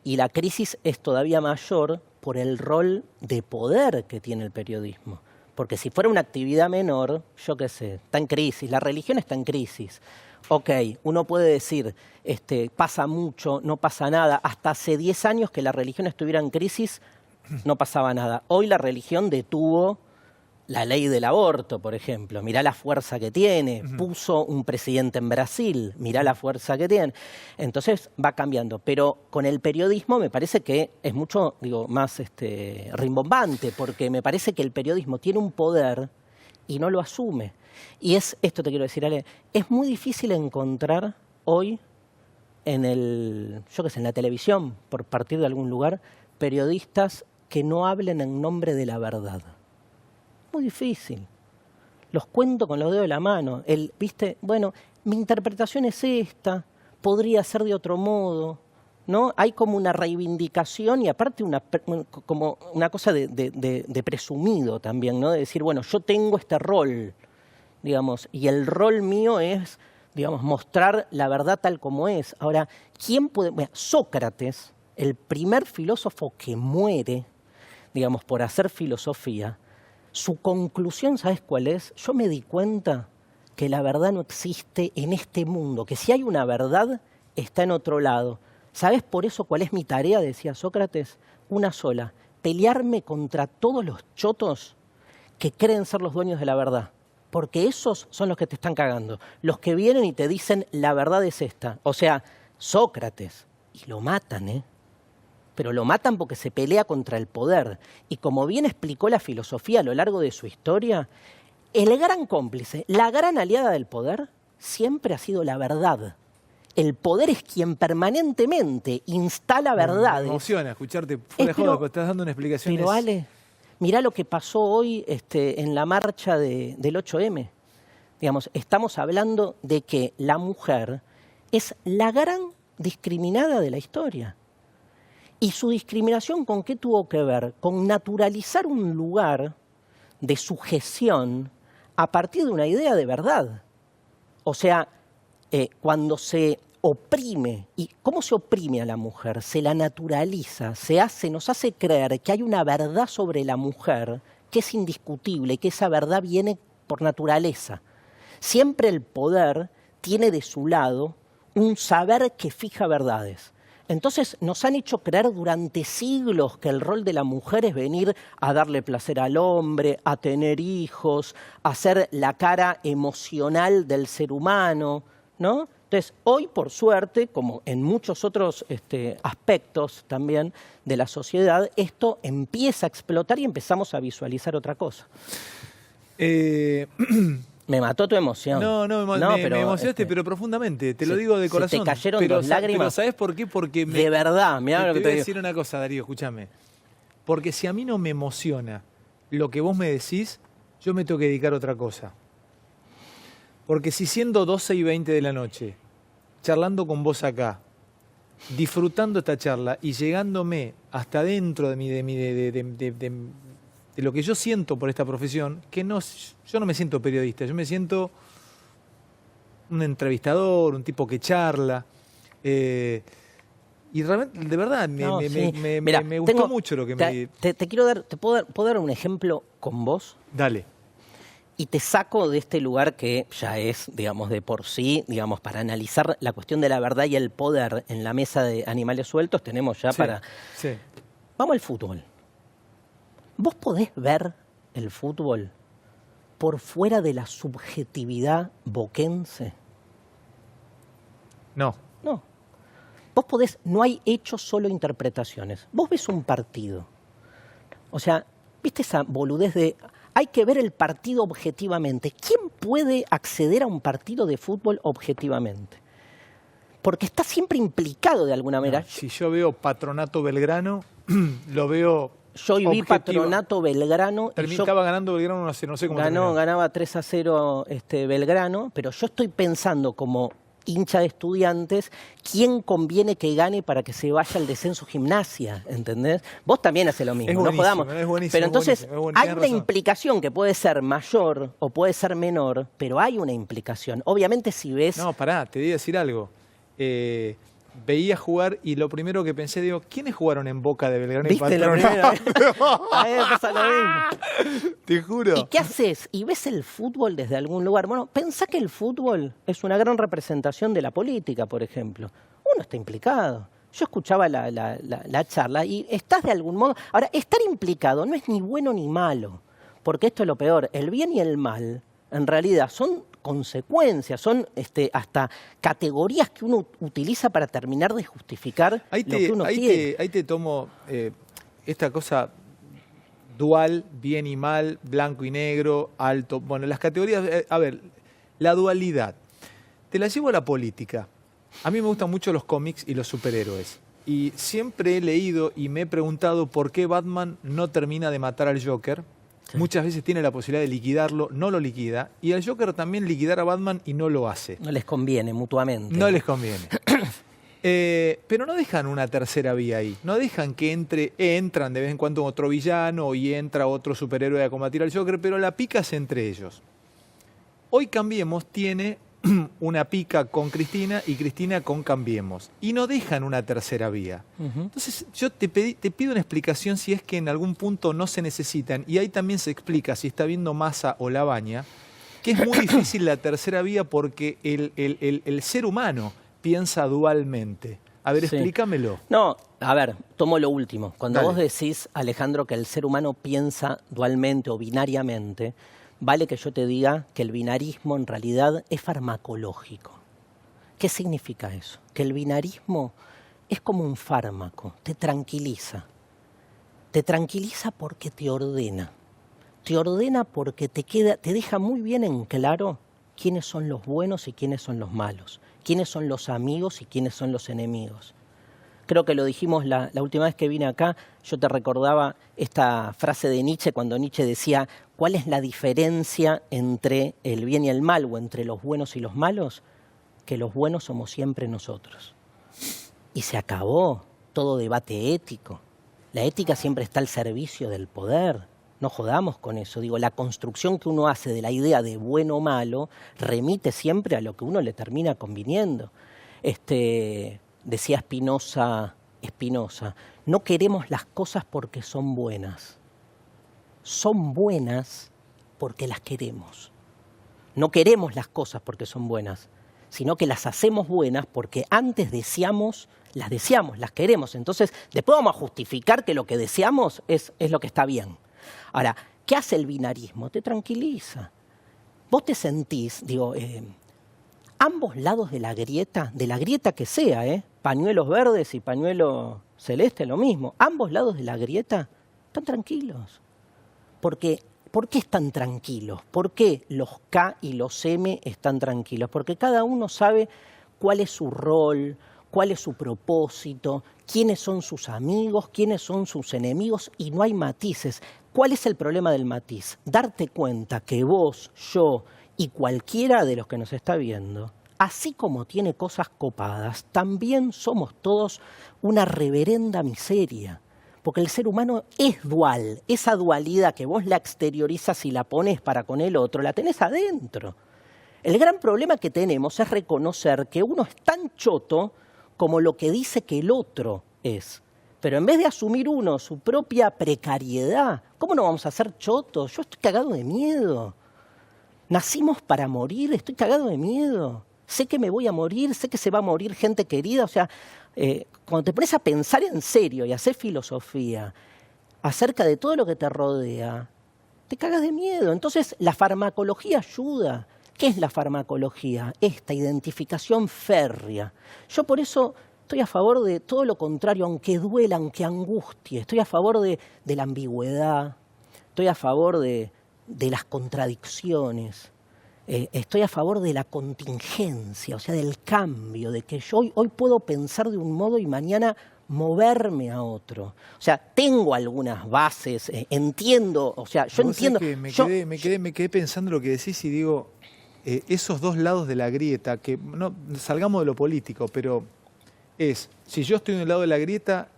y la crisis es todavía mayor por el rol de poder que tiene el periodismo. Porque si fuera una actividad menor, yo qué sé, está en crisis, la religión está en crisis. Ok, uno puede decir, pasa mucho, no pasa nada. Hasta hace 10 años que la religión estuviera en crisis, no pasaba nada. Hoy la religión detuvo la ley del aborto, por ejemplo. Mirá la fuerza que tiene. Puso un presidente en Brasil. Mirá la fuerza que tiene. Entonces va cambiando. Pero con el periodismo me parece que es mucho, más rimbombante, porque me parece que el periodismo tiene un poder y no lo asume. Y esto te quiero decir, Ale, es muy difícil encontrar hoy yo qué sé, en la televisión, por partir de algún lugar, periodistas que no hablen en nombre de la verdad. Muy difícil. Los cuento con los dedos de la mano. ¿Viste? Bueno, mi interpretación es esta, podría ser de otro modo, ¿no? Hay como una reivindicación y aparte como una cosa de presumido también, ¿no? De decir, bueno, yo tengo este rol, digamos, y el rol mío es, digamos, mostrar la verdad tal como es. Ahora, ¿quién puede...? Bueno, Sócrates, el primer filósofo que muere, digamos, por hacer filosofía, su conclusión, ¿sabes cuál es? Yo me di cuenta que la verdad no existe en este mundo, que si hay una verdad, está en otro lado. ¿Sabes por eso cuál es mi tarea? Decía Sócrates. Una sola, pelearme contra todos los chotos que creen ser los dueños de la verdad. Porque esos son los que te están cagando. Los que vienen y te dicen, la verdad es esta. O sea, Sócrates. Y lo matan, ¿eh? Pero lo matan porque se pelea contra el poder. Y como bien explicó la filosofía a lo largo de su historia, el gran cómplice, la gran aliada del poder, siempre ha sido la verdad. El poder es quien permanentemente instala verdades. Me emociona escucharte fuera de joda, porque estás dando una explicación. Pero Ale, mirá lo que pasó hoy en la marcha del 8M. Digamos, estamos hablando de que la mujer es la gran discriminada de la historia. ¿Y su discriminación con qué tuvo que ver? Con naturalizar un lugar de sujeción a partir de una idea de verdad. O sea, cuando se oprime, ¿y cómo se oprime a la mujer? Se la naturaliza, nos hace creer que hay una verdad sobre la mujer que es indiscutible, que esa verdad viene por naturaleza. Siempre el poder tiene de su lado un saber que fija verdades. Entonces nos han hecho creer durante siglos que el rol de la mujer es venir a darle placer al hombre, a tener hijos, a ser la cara emocional del ser humano, ¿no? Entonces, hoy, por suerte, como en muchos otros aspectos también de la sociedad, esto empieza a explotar y empezamos a visualizar otra cosa. Me mató tu emoción. No, me emocionaste, pero profundamente. Te lo digo de corazón. Te cayeron dos lágrimas. Pero ¿sabes por qué? Porque de verdad, mirá lo que te voy a digo. decir una cosa, Darío, escúchame. Porque si a mí no me emociona lo que vos me decís, yo me tengo que dedicar a otra cosa. Porque si siendo 12:20 de la noche, charlando con vos acá, disfrutando esta charla y llegándome hasta dentro de lo que yo siento por esta profesión, que yo no me siento periodista, yo me siento un entrevistador, un tipo que charla. Y realmente, de verdad, me gustó mucho lo que me... ¿Te puedo dar un ejemplo con vos? Dale. Y te saco de este lugar que ya es, digamos, de por sí, digamos, para analizar la cuestión de la verdad y el poder en la mesa de animales sueltos, tenemos ya para... Sí. Vamos al fútbol. ¿Vos podés ver el fútbol por fuera de la subjetividad boquense? No. No. Vos podés, no hay hechos, solo interpretaciones. Vos ves un partido. O sea, ¿viste esa boludez de hay que ver el partido objetivamente? ¿Quién puede acceder a un partido de fútbol objetivamente? Porque está siempre implicado de alguna manera. No, si yo veo Patronato Belgrano, lo veo... Yo vi Patronato Belgrano. Estaba ganando Belgrano 1-0, no sé cómo terminó. Ganaba 3-0 Belgrano, pero yo estoy pensando como hincha de Estudiantes, ¿quién conviene que gane para que se vaya al descenso Gimnasia? ¿Entendés? Vos también haces lo mismo, no jodamos. Es buenísimo, pero entonces hay una razón. implicación que puede ser mayor o puede ser menor, pero hay una implicación. Obviamente si ves... No, pará, te voy a decir algo. Veía jugar y lo primero que pensé, digo, ¿quiénes jugaron en Boca de Belgrano y Patronato? A mí me pasa lo mismo. Te juro. ¿Y qué haces? ¿Y ves el fútbol desde algún lugar? Bueno, pensá que el fútbol es una gran representación de la política, por ejemplo. Uno está implicado. Yo escuchaba la charla y estás de algún modo... Ahora, estar implicado no es ni bueno ni malo, porque esto es lo peor. El bien y el mal, en realidad, son consecuencias, son hasta categorías que uno utiliza para terminar de justificar lo que uno quiere. Ahí te tomo esta cosa dual, bien y mal, blanco y negro, alto. Bueno, las categorías... a ver, la dualidad. Te la llevo a la política. A mí me gustan mucho los cómics y los superhéroes. Y siempre he leído y me he preguntado por qué Batman no termina de matar al Joker. Sí. Muchas veces tiene la posibilidad de liquidarlo, no lo liquida. Y al Joker también liquidar a Batman y no lo hace. No les conviene mutuamente. No les conviene. Pero no dejan una tercera vía ahí. No dejan que entran de vez en cuando otro villano y entra otro superhéroe a combatir al Joker, pero la pica es entre ellos. Hoy Cambiemos tiene una pica con Cristina y Cristina con Cambiemos. Y no dejan una tercera vía. Entonces yo te pido una explicación si es que en algún punto no se necesitan. Y ahí también se explica, si está viendo Massa o Labaña, que es muy difícil la tercera vía porque el ser humano piensa dualmente. A ver, sí. Explícamelo. No, a ver, tomo lo último. Cuando vos decís, Alejandro, que el ser humano piensa dualmente o binariamente, vale que yo te diga que el binarismo en realidad es farmacológico. ¿Qué significa eso? Que el binarismo es como un fármaco, te tranquiliza. Te tranquiliza porque te ordena. Te ordena porque te deja muy bien en claro quiénes son los buenos y quiénes son los malos, quiénes son los amigos y quiénes son los enemigos. Creo que lo dijimos la última vez que vine acá, yo te recordaba esta frase de Nietzsche cuando Nietzsche decía ¿cuál es la diferencia entre el bien y el mal o entre los buenos y los malos? Que los buenos somos siempre nosotros. Y se acabó todo debate ético. La ética siempre está al servicio del poder. No jodamos con eso. Digo, la construcción que uno hace de la idea de bueno o malo remite siempre a lo que uno le termina conviniendo. Decía Spinoza, no queremos las cosas porque son buenas. Son buenas porque las queremos. No queremos las cosas porque son buenas, sino que las hacemos buenas porque antes las deseamos, las queremos. Entonces, después vamos a justificar que lo que deseamos es lo que está bien. Ahora, ¿qué hace el binarismo? Te tranquiliza. Vos te sentís, ambos lados de la grieta que sea, pañuelos verdes y pañuelo celeste, lo mismo. Ambos lados de la grieta están tranquilos. ¿Por qué están tranquilos? ¿Por qué los K y los M están tranquilos? Porque cada uno sabe cuál es su rol, cuál es su propósito, quiénes son sus amigos, quiénes son sus enemigos, y no hay matices. ¿Cuál es el problema del matiz? Darte cuenta que vos, yo y cualquiera de los que nos está viendo, así como tiene cosas copadas, también somos todos una reverenda miseria. Porque el ser humano es dual. Esa dualidad que vos la exteriorizas y la pones para con el otro, la tenés adentro. El gran problema que tenemos es reconocer que uno es tan choto como lo que dice que el otro es. Pero en vez de asumir uno su propia precariedad, ¿cómo no vamos a ser chotos? Yo estoy cagado de miedo. Nacimos para morir, estoy cagado de miedo. Sé que me voy a morir, sé que se va a morir gente querida. O sea, cuando te pones a pensar en serio y a hacer filosofía acerca de todo lo que te rodea, te cagas de miedo. Entonces, la farmacología ayuda. ¿Qué es la farmacología? Esta identificación férrea. Yo por eso estoy a favor de todo lo contrario, aunque duela, aunque angustie. Estoy a favor de la ambigüedad, estoy a favor de las contradicciones, estoy a favor de la contingencia, o sea, del cambio, de que yo hoy puedo pensar de un modo y mañana moverme a otro. O sea, tengo algunas bases, entiendo, o sea, yo entiendo... Que me quedé pensando lo que decís y digo, esos dos lados de la grieta, que no salgamos de lo político, pero si yo estoy en el lado de la grieta,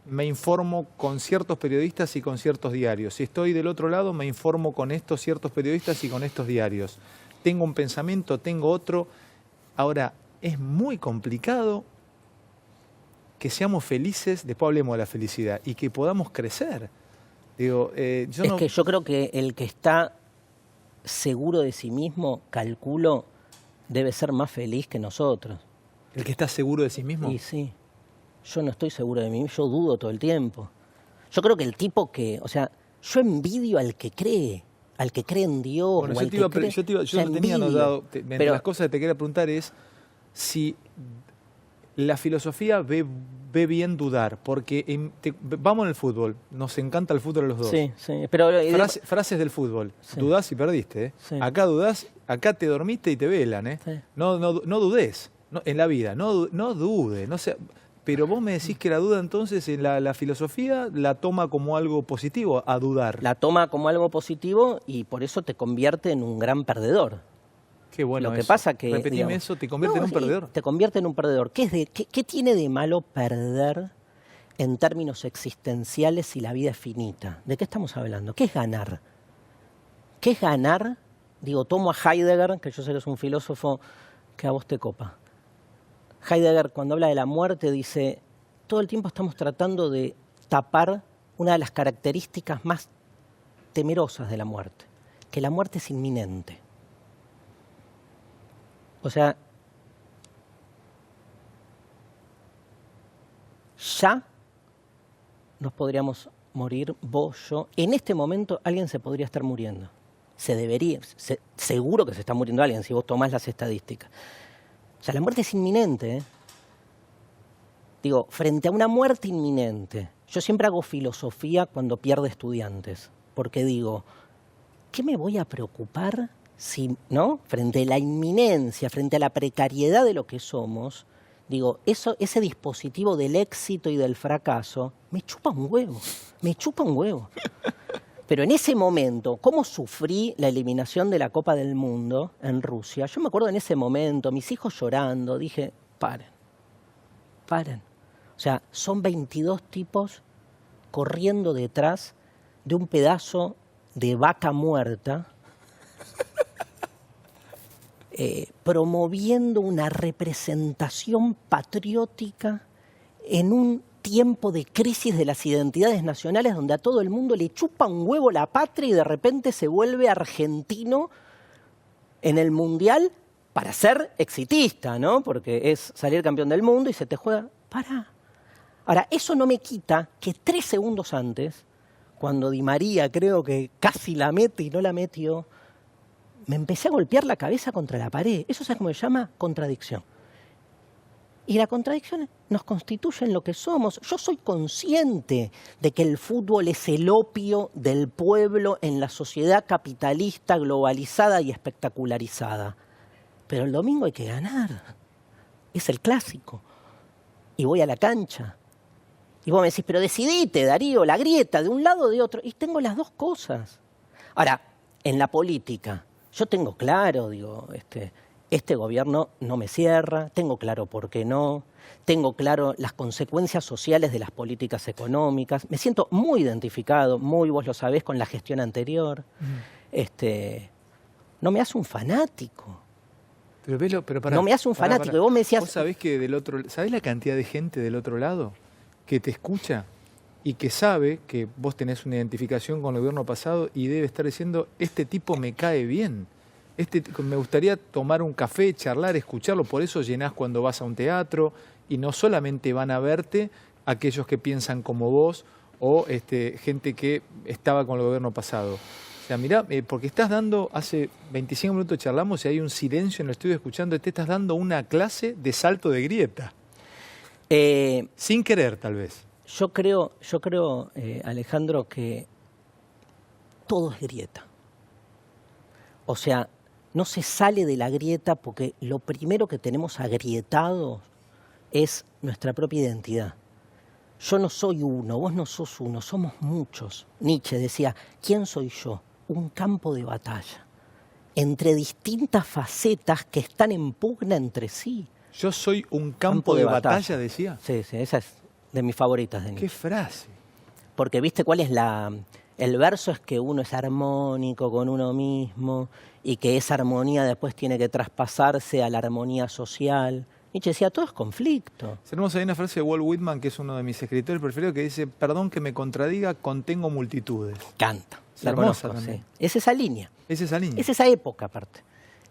me informo con ciertos periodistas y con ciertos diarios. Si estoy del otro lado, me informo con estos ciertos periodistas y con estos diarios. Tengo un pensamiento, tengo otro. Ahora, es muy complicado que seamos felices, después hablemos de la felicidad, y que podamos crecer. Digo, que yo creo que el que está seguro de sí mismo, calculo, debe ser más feliz que nosotros. ¿El que está seguro de sí mismo? Y sí. Yo no estoy seguro de mí, yo dudo todo el tiempo. Yo creo que el tipo que, o sea, yo envidio al que cree en Dios. Bueno, yo no tenía notado, entre las cosas que te quería preguntar es si la filosofía ve bien dudar, porque vamos en el fútbol, nos encanta el fútbol a los dos. Sí, pero frases del fútbol, sí. Dudás y perdiste, Sí. Acá dudás, acá te dormiste y te velan, Sí. No dudes. No, en la vida, no dude, no sea... Pero vos me decís que la duda entonces en la filosofía la toma como algo positivo, a dudar. La toma como algo positivo y por eso te convierte en un gran perdedor. Qué bueno. Lo que eso. pasa que... Repetime digamos, eso, ¿te convierte en un perdedor? Te convierte en un perdedor. ¿Qué tiene de malo perder en términos existenciales si la vida es finita? ¿De qué estamos hablando? ¿Qué es ganar? ¿Qué es ganar? Digo, tomo a Heidegger, que yo sé que es un filósofo que a vos te copa. Heidegger, cuando habla de la muerte, dice, todo el tiempo estamos tratando de tapar una de las características más temerosas de la muerte, que la muerte es inminente. O sea, ya nos podríamos morir, vos, yo. En este momento alguien se podría estar muriendo. Seguro que se está muriendo alguien si vos tomás las estadísticas. O sea, la muerte es inminente, ¿eh? Digo, frente a una muerte inminente, yo siempre hago filosofía cuando pierdo estudiantes, porque digo, ¿qué me voy a preocupar si, ¿no? Frente a la inminencia, frente a la precariedad de lo que somos, digo, ese dispositivo del éxito y del fracaso, me chupa un huevo. Pero en ese momento, ¿cómo sufrí la eliminación de la Copa del Mundo en Rusia? Yo me acuerdo en ese momento, mis hijos llorando, dije, paren. O sea, son 22 tipos corriendo detrás de un pedazo de vaca muerta, promoviendo una representación patriótica en un tiempo de crisis de las identidades nacionales donde a todo el mundo le chupa un huevo la patria y de repente se vuelve argentino en el Mundial para ser exitista, ¿no? Porque es salir campeón del mundo y se te juega... Pará. Ahora, eso no me quita que 3 segundos antes, cuando Di María creo que casi la mete y no la metió, me empecé a golpear la cabeza contra la pared. Eso es como se llama contradicción. Y la contradicción nos constituye en lo que somos. Yo soy consciente de que el fútbol es el opio del pueblo en la sociedad capitalista, globalizada y espectacularizada. Pero el domingo hay que ganar. Es el clásico. Y voy a la cancha. Y vos me decís, pero decidite, Darío, la grieta de un lado o de otro. Y tengo las dos cosas. Ahora, en la política, yo tengo claro, digo, este gobierno no me cierra, tengo claro por qué no, tengo claro las consecuencias sociales de las políticas económicas, me siento muy identificado, vos lo sabés, con la gestión anterior. No me hace un fanático. Pero pará, no me hace un fanático. Y vos me decías... ¿Vos sabés que ¿sabés la cantidad de gente del otro lado que te escucha y que sabe que vos tenés una identificación con el gobierno pasado y debe estar diciendo, este tipo me cae bien? Me gustaría tomar un café, charlar, escucharlo, por eso llenás cuando vas a un teatro y no solamente van a verte aquellos que piensan como vos o gente que estaba con el gobierno pasado. O sea, mirá, porque estás dando, hace 25 minutos charlamos y hay un silencio en el estudio escuchando, te estás dando una clase de salto de grieta. Sin querer, tal vez. Yo creo, Alejandro, que todo es grieta. O sea, no se sale de la grieta porque lo primero que tenemos agrietado es nuestra propia identidad. Yo no soy uno, vos no sos uno, somos muchos. Nietzsche decía, ¿quién soy yo? Un campo de batalla, entre distintas facetas que están en pugna entre sí. Yo soy un campo de batalla, decía. Sí, esa es de mis favoritas de Nietzsche. ¿Qué frase? Porque, ¿viste cuál es el verso? Es que uno es armónico con uno mismo y que esa armonía después tiene que traspasarse a la armonía social. Nietzsche decía, todo es conflicto. Tenemos ahí una frase de Walt Whitman, que es uno de mis escritores preferidos, que dice, perdón que me contradiga, contengo multitudes. Canta. Es hermosa también. Sí. Es esa línea. Es esa línea. Es esa época, aparte.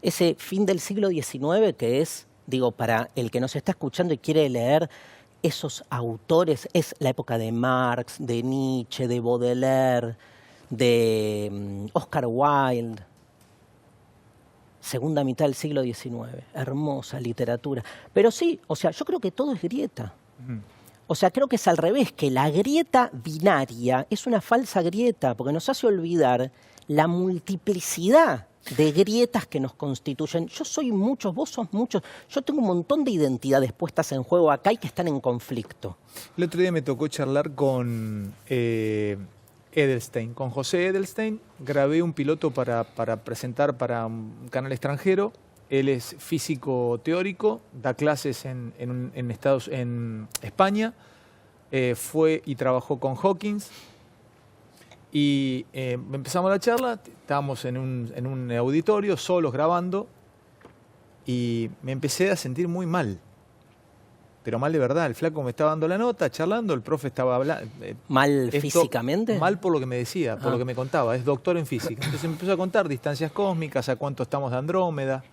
Ese fin del siglo XIX que es, digo, para el que nos está escuchando y quiere leer esos autores, es la época de Marx, de Nietzsche, de Baudelaire, de Oscar Wilde. Segunda mitad del siglo XIX. Hermosa literatura. Pero sí, o sea, yo creo que todo es grieta. O sea, creo que es al revés, que la grieta binaria es una falsa grieta, porque nos hace olvidar la multiplicidad de grietas que nos constituyen. Yo soy muchos, vos sos muchos. Yo tengo un montón de identidades puestas en juego acá y que están en conflicto. El otro día me tocó charlar con Edelstein, con José Edelstein. Grabé un piloto para presentar para un canal extranjero. Él es físico teórico, da clases en España. Fue y trabajó con Hawkins. Y empezamos la charla, estábamos en un auditorio, solos grabando, y me empecé a sentir muy mal. Pero mal de verdad, el flaco me estaba dando la nota, charlando, el profe estaba hablando. ¿Mal físicamente? Mal por lo que me decía, por lo que me contaba, es doctor en física. Entonces me empezó a contar distancias cósmicas, a cuánto estamos de Andrómeda.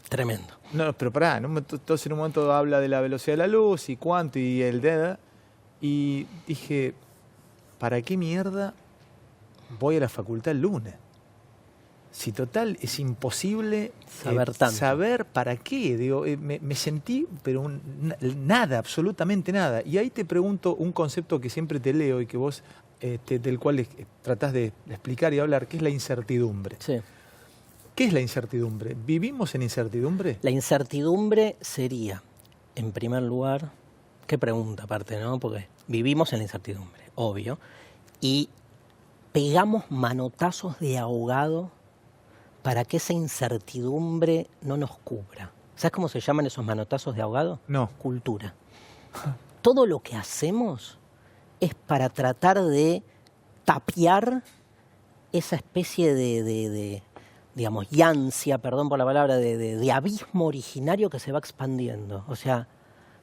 Tremendo. No, pero pará, entonces en un momento habla de la velocidad de la luz y cuánto, y el dedo, y dije, ¿para qué mierda voy a la facultad el lunes? Si total es imposible saber para qué. Digo, me sentí, pero nada, absolutamente nada. Y ahí te pregunto un concepto que siempre te leo y que vos, del cual tratás de explicar y hablar, que es la incertidumbre. Sí. ¿Qué es la incertidumbre? ¿Vivimos en incertidumbre? La incertidumbre sería, en primer lugar, qué pregunta aparte, ¿no? Porque vivimos en la incertidumbre, obvio, y pegamos manotazos de ahogado para que esa incertidumbre no nos cubra. ¿Sabes cómo se llaman esos manotazos de ahogado? No. Cultura. Todo lo que hacemos es para tratar de tapiar esa especie de digamos, yancia, perdón por la palabra, de abismo originario que se va expandiendo. O sea,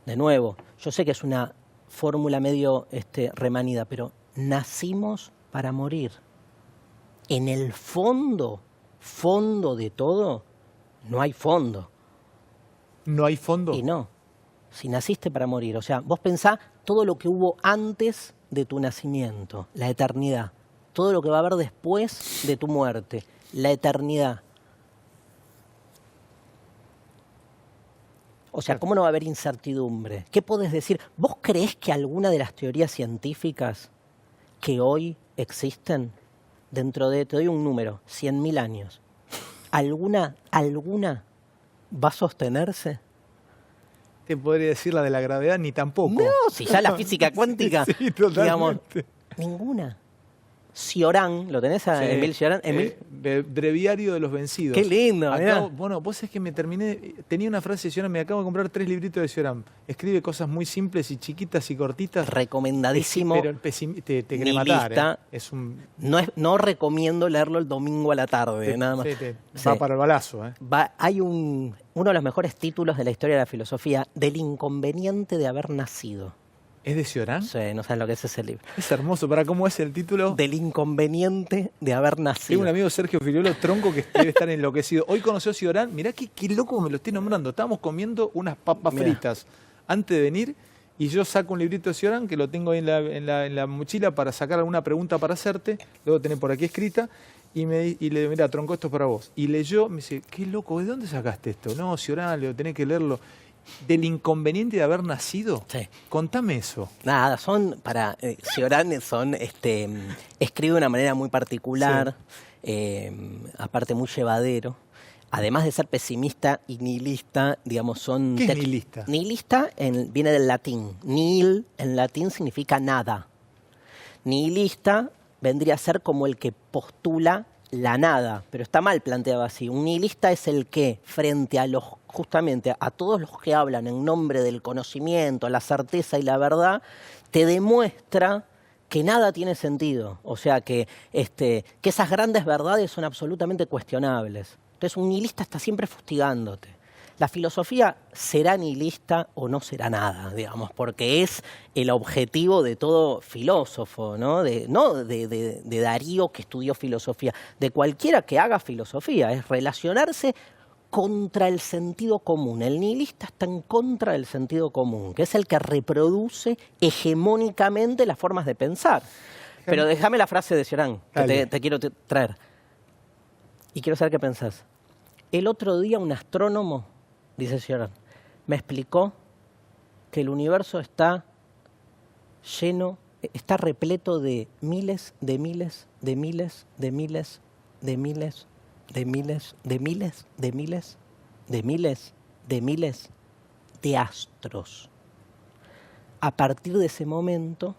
de nuevo, yo sé que es una fórmula medio remanida, pero nacimos para morir. En el fondo de todo, no hay fondo. ¿No hay fondo? Y no, si naciste para morir. O sea, vos pensá todo lo que hubo antes de tu nacimiento, la eternidad. Todo lo que va a haber después de tu muerte, la eternidad. O sea, ¿cómo no va a haber incertidumbre? ¿Qué podés decir? ¿Vos creés que alguna de las teorías científicas que hoy existen, dentro de, te doy un número, 100.000 años, ¿alguna va a sostenerse? Te podría decir la de la gravedad, ni tampoco. No, si ya la física cuántica, sí, totalmente. Digamos, ninguna. Cioran, ¿lo tenés a Emil Cioran? Emil. Breviario de los vencidos. Qué lindo, bueno, vos es que tenía una frase de Cioran, me acabo de comprar 3 libritos de Cioran. Escribe cosas muy simples y chiquitas y cortitas. Recomendadísimo. Pero te quiere matar. No recomiendo leerlo el domingo a la tarde, nada más. Va para el balazo. Hay uno de los mejores títulos de la historia de la filosofía, del inconveniente de haber nacido. ¿Es de Cioran? Sí, no saben lo que es ese libro. Es hermoso. ¿Para cómo es el título? Del inconveniente de haber nacido. Tengo un amigo, Sergio Filiolo Tronco, que debe estar enloquecido. Hoy conoció a Cioran. Mirá qué loco me lo estoy nombrando. Estábamos comiendo unas papas fritas antes de venir y yo saco un librito de Cioran que lo tengo ahí en la mochila para sacar alguna pregunta para hacerte. Luego tener por aquí escrita. Y le digo, mira, Tronco, esto es para vos. Y leyó, me dice, qué loco, ¿de dónde sacaste esto? No, Cioran, le tenés que leerlo. ¿Del inconveniente de haber nacido? Sí. Contame eso. Nada, Cioran escribe de una manera muy particular, aparte muy llevadero. Además de ser pesimista y nihilista, digamos, son... ¿Qué es nihilista? Nihilista viene del latín. Nihil en latín significa nada. Nihilista vendría a ser como el que postula la nada, pero está mal planteado así. Un nihilista es el que, frente a justamente a todos los que hablan en nombre del conocimiento, la certeza y la verdad, te demuestra que nada tiene sentido. O sea, que esas grandes verdades son absolutamente cuestionables. Entonces, un nihilista está siempre fustigándote. La filosofía será nihilista o no será nada, digamos, porque es el objetivo de todo filósofo, ¿no? De Darío, que estudió filosofía, de cualquiera que haga filosofía, es relacionarse contra el sentido común. El nihilista está en contra del sentido común, que es el que reproduce hegemónicamente las formas de pensar. Pero déjame la frase de Cioran, que te quiero traer. Y quiero saber qué pensás. El otro día un astrónomo, dice Cioran, me explicó que el universo está repleto de miles de miles, de miles, de miles, de miles, de miles, de miles de astros. A partir de ese momento,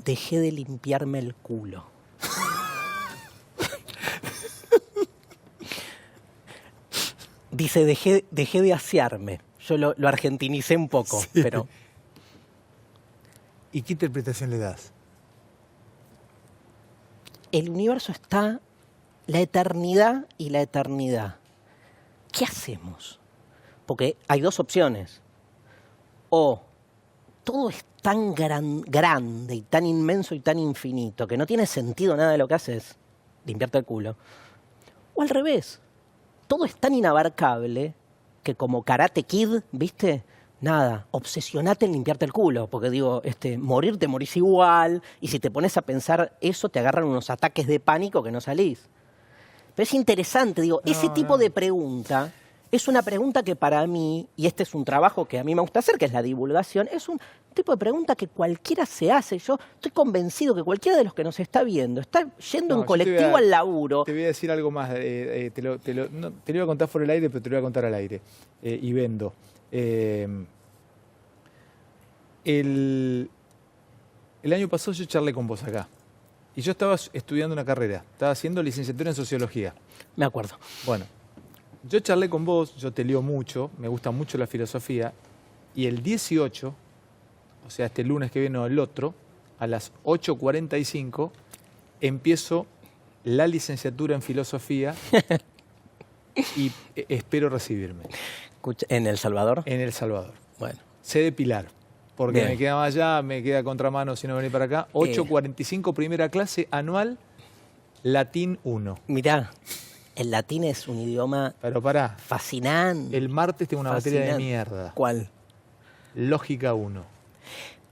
dejé de limpiarme el culo. Dice, dejé de asearme. Yo lo argentinicé un poco, Sí. pero... ¿Y qué interpretación le das? El universo está la eternidad y la eternidad. ¿Qué hacemos? Porque hay dos opciones. O todo es tan grande y tan inmenso y tan infinito que no tiene sentido nada de lo que haces, limpiarte el culo. O al revés, todo es tan inabarcable que como Karate Kid, ¿viste? Nada, obsesionate en limpiarte el culo, porque digo, morir te morís igual, y si te pones a pensar eso te agarran unos ataques de pánico que no salís. Pero es interesante, digo, ese tipo de pregunta es una pregunta que para mí, y este es un trabajo que a mí me gusta hacer, que es la divulgación, es un tipo de pregunta que cualquiera se hace. Yo estoy convencido que cualquiera de los que nos está viendo está yendo en colectivo al laburo. Te voy a decir algo más, te lo iba a contar fuera del aire, pero te lo voy a contar al aire. Y vendo. El año pasado yo charlé con vos acá. Y yo estaba estudiando una carrera. Estaba haciendo licenciatura en Sociología. Me acuerdo. Bueno, yo charlé con vos, yo te leo mucho, me gusta mucho la filosofía. Y el 18, o sea, este lunes que viene o el otro, a las 8:45, empiezo la licenciatura en Filosofía y espero recibirme. ¿En El Salvador? En El Salvador. Bueno. Sede Pilar. Porque Bien. me queda más allá, me queda contramano si no venir para acá. 8:45, primera clase anual, latín 1. Mirá, el latín es un idioma Pero pará, fascinante. el martes tengo una materia de Fascinante. mierda. ¿Cuál? Lógica 1.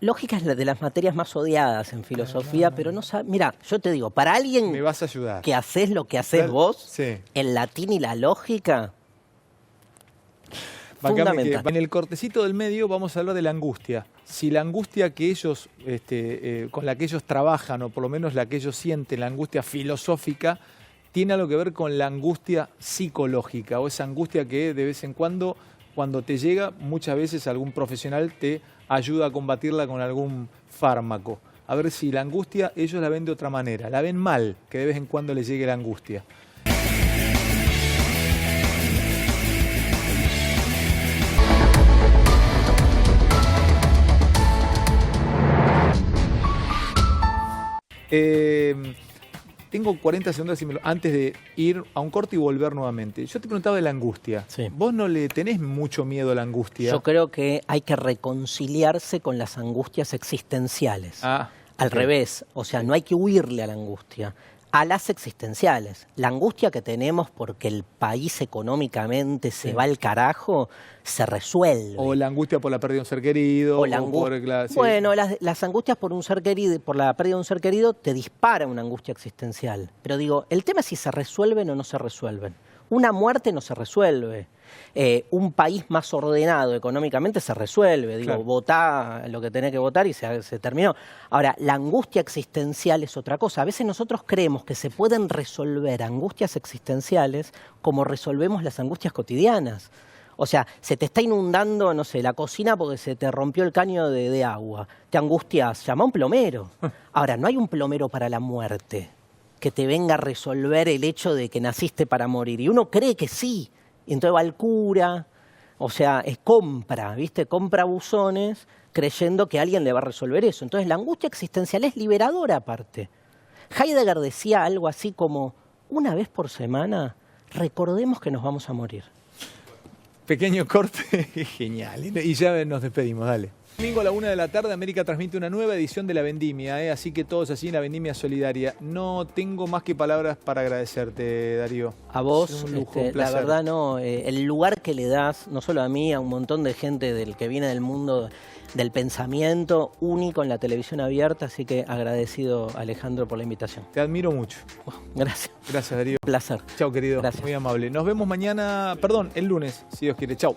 Lógica es la de las materias más odiadas en filosofía, pero no sabe. Mira, yo te digo, para Me alguien vas a ayudar. que haces lo que haces vos, Sí. el latín y la lógica, Bancame fundamental. que en el cortecito del medio vamos a hablar de la angustia. Si la angustia que ellos, con la que ellos trabajan, o por lo menos la que ellos sienten, la angustia filosófica, tiene algo que ver con la angustia psicológica, o esa angustia que de vez en cuando te llega, muchas veces algún profesional te ayuda a combatirla con algún fármaco. A ver si la angustia ellos la ven de otra manera, la ven mal, que de vez en cuando les llegue la angustia. Tengo 40 segundos antes de ir a un corte y volver nuevamente. Yo te preguntaba de la angustia. Sí. ¿Vos no le tenés mucho miedo a la angustia? yo creo que hay que reconciliarse con las angustias existenciales. Al ok. revés, o sea, no hay que huirle a la angustia, a las existenciales. La angustia que tenemos porque el país económicamente se va al carajo, se resuelve. O la angustia por la pérdida de un ser querido. O la sí. Bueno, las angustias por un ser querido, por la pérdida de un ser querido, te dispara una angustia existencial. Pero digo, el tema es si se resuelven o no se resuelven. Una muerte no se resuelve. Un país más ordenado económicamente se resuelve. Digo, Claro. votá lo que tenés que votar y se terminó. Ahora, la angustia existencial es otra cosa. A veces nosotros creemos que se pueden resolver angustias existenciales como resolvemos las angustias cotidianas. O sea, se te está inundando, no sé, la cocina porque se te rompió el caño de agua. Te angustias, llama a un plomero. Ahora, no hay un plomero para la muerte que te venga a resolver el hecho de que naciste para morir. Y uno cree que sí. Y entonces va al cura, o sea, compra, ¿viste? Compra buzones creyendo que alguien le va a resolver eso. Entonces la angustia existencial es liberadora aparte. Heidegger decía algo así como, una vez por semana, recordemos que nos vamos a morir. Pequeño corte, genial. Y ya nos despedimos, dale. Domingo a la 1 de la tarde, América transmite una nueva edición de La Vendimia, así que todos allí en La Vendimia Solidaria. No tengo más que palabras para agradecerte, Darío. A vos, Es un lujo, un la placer. verdad no, el lugar que le das, no solo a mí, a un montón de gente del que viene del mundo del pensamiento, único en la televisión abierta, así que agradecido, Alejandro, por la invitación. Te admiro mucho. Gracias. Gracias, Darío. Un placer. Chao, querido. Gracias. Muy amable. Nos vemos mañana, el lunes, si Dios quiere. Chao.